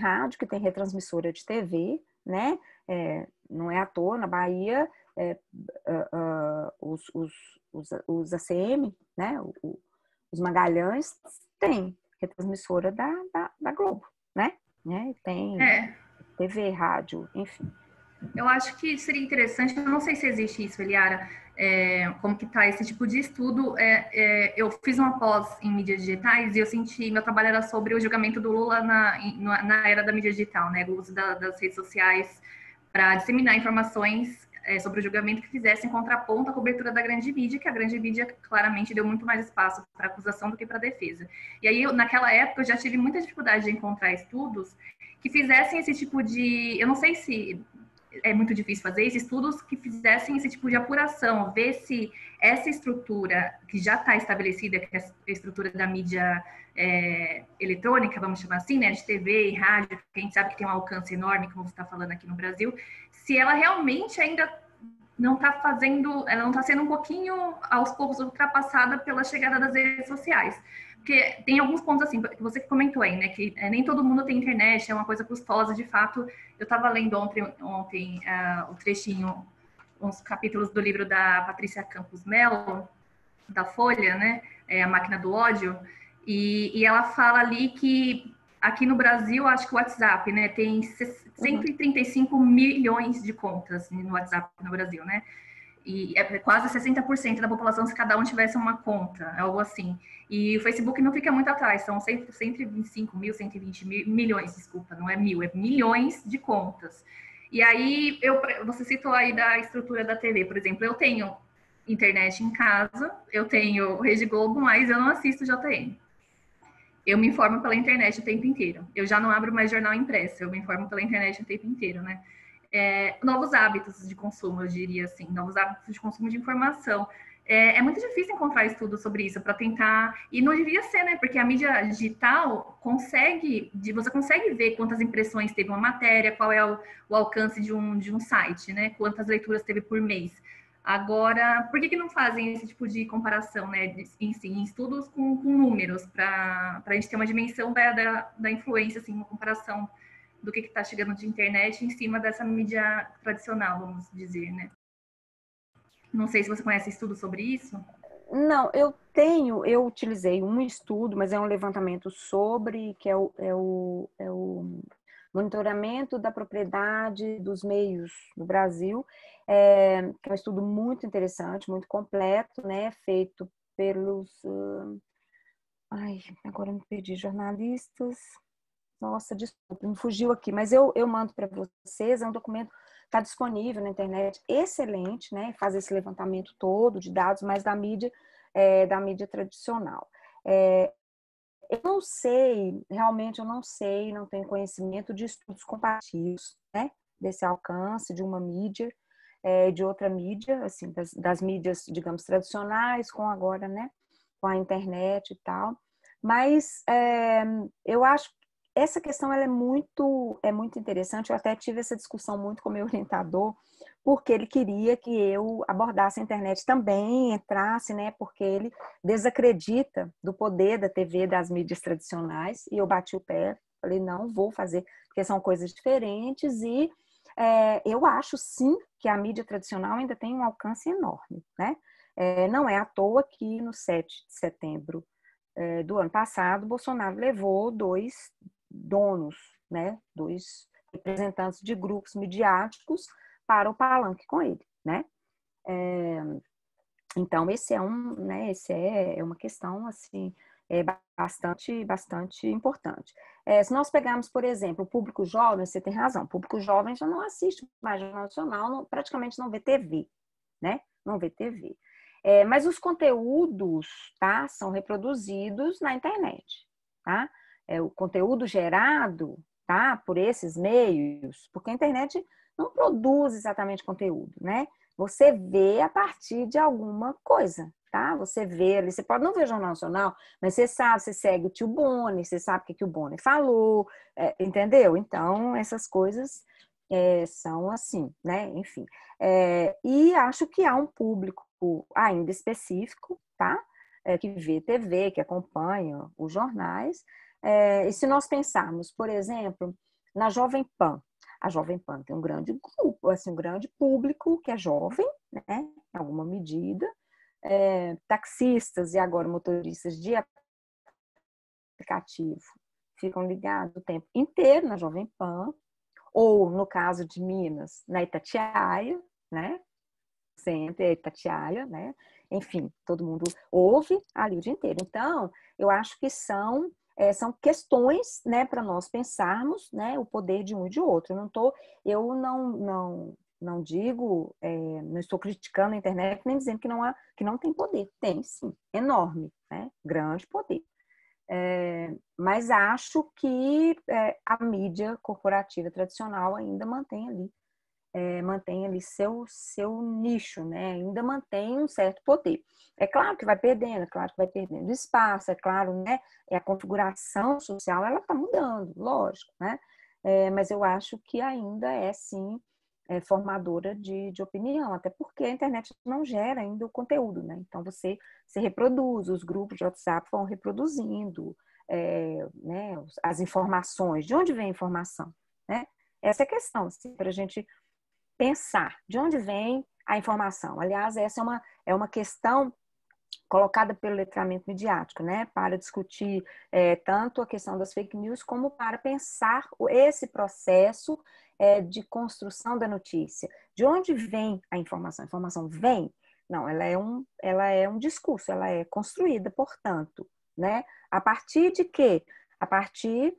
Speaker 2: rádio, que tem retransmissora de TV, né? Não é à toa, na Bahia, os ACM, né? Os Magalhães têm retransmissora da Globo, né? Tem TV, rádio, enfim.
Speaker 3: Eu acho que seria interessante, eu não sei se existe isso, Eliara, como que está esse tipo de estudo. Eu fiz uma pós em mídias digitais e eu senti, meu trabalho era sobre o julgamento do Lula na era da mídia digital, né? O uso das redes sociais para disseminar informações sobre o julgamento que fizessem contraponto à cobertura da grande mídia, que a grande mídia claramente deu muito mais espaço para acusação do que para defesa. E aí, naquela época, eu já tive muita dificuldade de encontrar estudos que fizessem esse tipo de... Eu não sei se é muito difícil fazer isso, estudos que fizessem esse tipo de apuração, ver se essa estrutura que já está estabelecida, que é a estrutura da mídia eletrônica, vamos chamar assim, né, de TV e rádio, que a gente sabe que tem um alcance enorme, como você está falando aqui no Brasil, se ela realmente ainda não está fazendo, ela não está sendo um pouquinho, aos poucos, ultrapassada pela chegada das redes sociais. Porque tem alguns pontos, assim, que você comentou aí, né, que nem todo mundo tem internet, é uma coisa custosa, de fato. Eu estava lendo ontem o trechinho uns capítulos do livro da Patrícia Campos Mello, da Folha, né? A Máquina do Ódio, e ela fala ali que aqui no Brasil, acho que o WhatsApp, né, tem 135 milhões de contas no WhatsApp no Brasil, né? E é quase 60% da população se cada um tivesse uma conta, algo assim. E o Facebook não fica muito atrás, são 125 mil, 120 milhões, desculpa, não é mil, é milhões de contas. E aí, você citou aí da estrutura da TV, por exemplo, eu tenho internet em casa, eu tenho Rede Globo, mas eu não assisto JN. Eu me informo pela internet o tempo inteiro. Eu já não abro mais jornal impresso, eu me informo pela internet o tempo inteiro, né? Novos hábitos de consumo, eu diria assim, novos hábitos de consumo de informação. É muito difícil encontrar estudos sobre isso para tentar, e não devia ser, né? Porque a mídia digital você consegue ver quantas impressões teve uma matéria, qual é o alcance de um site, né? Quantas leituras teve por mês. Agora, por que não fazem esse tipo de comparação, né? Em estudos com números, para a gente ter uma dimensão da influência, assim, uma comparação do que está chegando de internet em cima dessa mídia tradicional, vamos dizer, né? Não sei se você conhece estudo sobre isso.
Speaker 2: Não, eu utilizei um estudo, mas é um levantamento sobre, que é o monitoramento da propriedade dos meios no Brasil, que é um estudo muito interessante, muito completo, né, feito pelos, agora me perdi, jornalistas. Nossa, desculpa, me fugiu aqui, mas eu mando para vocês, é um documento, está disponível na internet, excelente, né? Faz esse levantamento todo de dados, mas da mídia tradicional. Eu não sei, realmente eu não sei, não tenho conhecimento de estudos comparativos, né? Desse alcance de uma mídia, de outra mídia, assim, das mídias, digamos, tradicionais, com agora, né? Com a internet e tal. Mas eu acho essa questão ela é muito interessante. Eu até tive essa discussão muito com o meu orientador, porque ele queria que eu abordasse a internet também, entrasse, né? Porque ele desacredita do poder da TV, das mídias tradicionais. E eu bati o pé, falei, não, vou fazer, porque são coisas diferentes. E eu acho, sim, que a mídia tradicional ainda tem um alcance enorme, né? Não é à toa que no 7 de setembro do ano passado, Bolsonaro levou dois donos, né, dois representantes de grupos midiáticos para o palanque com ele, né? Então esse é uma questão assim bastante importante. Se nós pegarmos, por exemplo, o público jovem, você tem razão, o público jovem já não assiste mais Jornal Nacional, praticamente não vê TV, né? Não vê TV. Mas os conteúdos, tá, são reproduzidos na internet, tá? O conteúdo gerado, tá, por esses meios, porque a internet não produz exatamente conteúdo, né? Você vê a partir de alguma coisa, tá? Você vê ali, você pode não ver o Jornal Nacional, mas você sabe, você segue o tio Boni, você sabe o que o Boni falou, entendeu? Então, essas coisas são assim, né? Enfim. E acho que há um público ainda específico, tá? Que vê TV, que acompanha os jornais. E se nós pensarmos, por exemplo, na Jovem Pan, a Jovem Pan tem um grande grupo, assim, um grande público que é jovem, né? Em alguma medida, taxistas e agora motoristas de aplicativo ficam ligados o tempo inteiro na Jovem Pan, ou no caso de Minas, na Itatiaia, né? Sempre a Itatiaia, né? Enfim, todo mundo ouve ali o dia inteiro. Então, eu acho que são questões, né, para nós pensarmos, né, o poder de um e de outro. Eu não digo, não estou criticando a internet nem dizendo que não tem poder. Tem, sim, enorme, né? Grande poder. Mas acho que a mídia corporativa tradicional ainda mantém ali seu nicho, né? Ainda mantém um certo poder. É claro que vai perdendo, espaço, é claro, né? A configuração social, ela está mudando, lógico, né? Mas eu acho que ainda sim, formadora de opinião, até porque a internet não gera ainda o conteúdo, né? Então, você reproduz, os grupos de WhatsApp vão reproduzindo, né? As informações. De onde vem a informação, né? Essa é a questão, assim, para a gente pensar de onde vem a informação. Aliás, essa é uma questão colocada pelo letramento midiático, né, para discutir tanto a questão das fake news como para pensar esse processo de construção da notícia. De onde vem a informação? A informação vem? Não, ela é um discurso, ela é construída, portanto, né, a partir de quê? A partir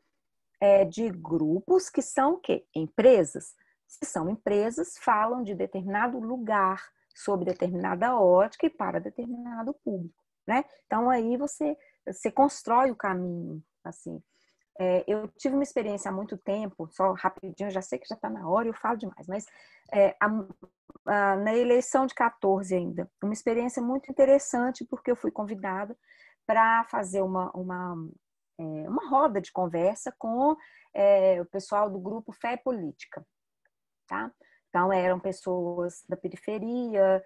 Speaker 2: de grupos que são o quê? Empresas. Se são empresas, falam de determinado lugar, sob determinada ótica e para determinado público, né? Então, aí você constrói o caminho, assim. Eu tive uma experiência há muito tempo, só rapidinho, já sei que já está na hora e eu falo demais, mas na eleição de 14 ainda, uma experiência muito interessante, porque eu fui convidada para fazer uma roda de conversa com o pessoal do grupo Fé e Política, tá? Então, eram pessoas da periferia,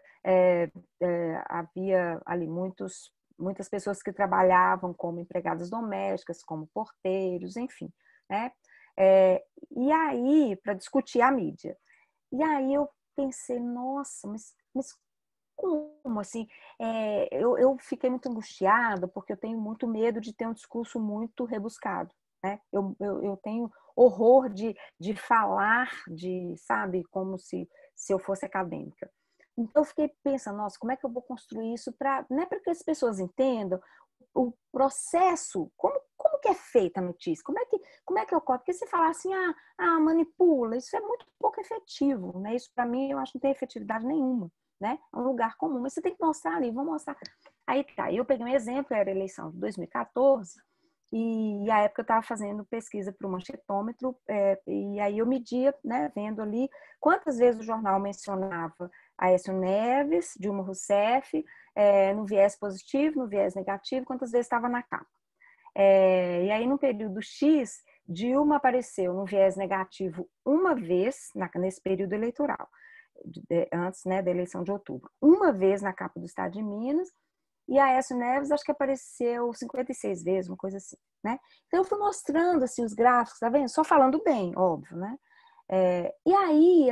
Speaker 2: havia ali muitas pessoas que trabalhavam como empregadas domésticas, como porteiros, enfim, né? E aí, para discutir a mídia. E aí eu pensei, nossa, mas como assim? Eu fiquei muito angustiada porque eu tenho muito medo de ter um discurso muito rebuscado, né? Eu tenho horror de falar, sabe, como se eu fosse acadêmica. Então eu fiquei pensando, nossa, como é que eu vou construir isso não é para que as pessoas entendam o processo, como que é feita a notícia, como é que ocorre? Porque se falar assim, manipula, isso é muito pouco efetivo, né? Isso para mim eu acho que não tem efetividade nenhuma, né? É um lugar comum, mas você tem que mostrar ali, vou mostrar. Aí tá, eu peguei um exemplo, era a eleição de 2014, e à época eu estava fazendo pesquisa para o manchetômetro, e aí eu media, né, vendo ali quantas vezes o jornal mencionava Aécio Neves, Dilma Rousseff, no viés positivo, no viés negativo, quantas vezes estava na capa. E aí, no período X, Dilma apareceu no viés negativo uma vez, nesse período eleitoral, antes, né, da eleição de outubro, uma vez na capa do Estado de Minas, e a Aécio Neves acho que apareceu 56 vezes, uma coisa assim, né? Então eu fui mostrando assim, os gráficos, tá vendo? Só falando bem, óbvio, né? E aí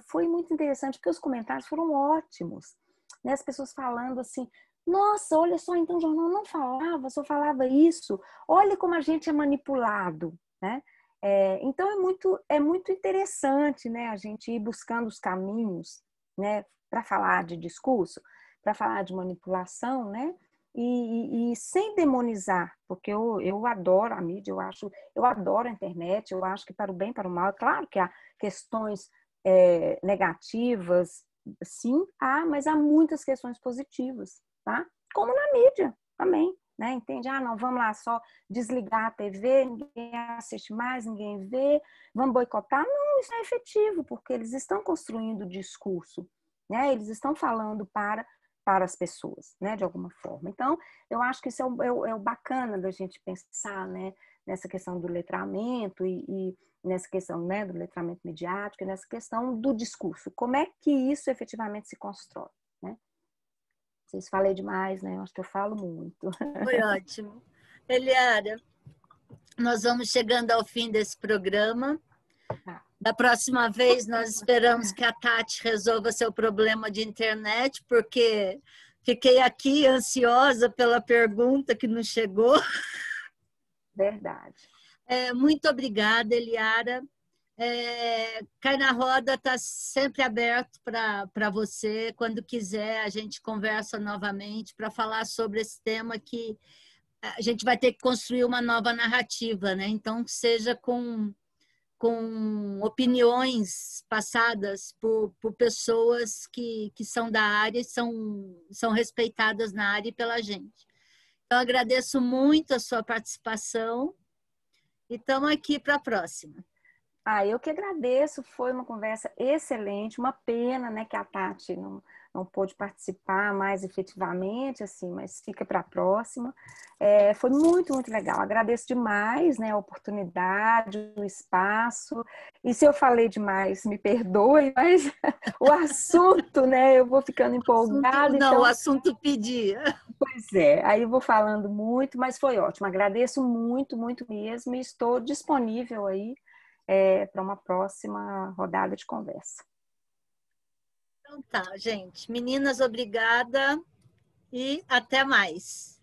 Speaker 2: foi muito interessante porque os comentários foram ótimos, né? As pessoas falando assim, nossa, olha só, então o jornal não falava, só falava isso, olha como a gente é manipulado, né? Então é muito interessante, né? A gente ir buscando os caminhos, né? Para falar de discurso, para falar de manipulação, né? E sem demonizar, porque eu adoro a mídia, eu adoro a internet, eu acho que para o bem, para o mal, é claro que há questões negativas, sim, mas há muitas questões positivas, tá? Como na mídia também, né? Entende? Não, vamos lá só desligar a TV, ninguém assiste mais, ninguém vê, vamos boicotar. Não, isso não é efetivo, porque eles estão construindo discurso, né? Eles estão falando para as pessoas, né, de alguma forma. Então, eu acho que isso é o bacana da gente pensar, né, nessa questão do letramento e nessa questão, né, do letramento midiático, e nessa questão do discurso. Como é que isso efetivamente se constrói, né? Vocês falei demais, né? Eu acho que eu falo muito.
Speaker 1: Foi ótimo. Eliara, nós vamos chegando ao fim desse programa. Da próxima vez, nós esperamos que a Tati resolva seu problema de internet, porque fiquei aqui ansiosa pela pergunta que nos chegou.
Speaker 2: Verdade.
Speaker 1: Muito obrigada, Eliara. Cai na Roda está sempre aberto para você. Quando quiser, a gente conversa novamente para falar sobre esse tema que a gente vai ter que construir uma nova narrativa, né? Então, seja com opiniões passadas por pessoas que são da área e são respeitadas na área e pela gente. Então, agradeço muito a sua participação e estamos aqui para a próxima.
Speaker 2: Eu que agradeço, foi uma conversa excelente, uma pena, né, que a Tati não pôde participar mais efetivamente, assim, mas fica para a próxima. Foi muito, muito legal. Agradeço demais, né, a oportunidade, o espaço. E se eu falei demais, me perdoe, mas o assunto, né, eu vou ficando empolgada.
Speaker 1: O assunto pedia.
Speaker 2: Pois é, aí eu vou falando muito, mas foi ótimo. Agradeço muito, muito mesmo e estou disponível aí para uma próxima rodada de conversa.
Speaker 1: Então tá, gente. Meninas, obrigada e até mais.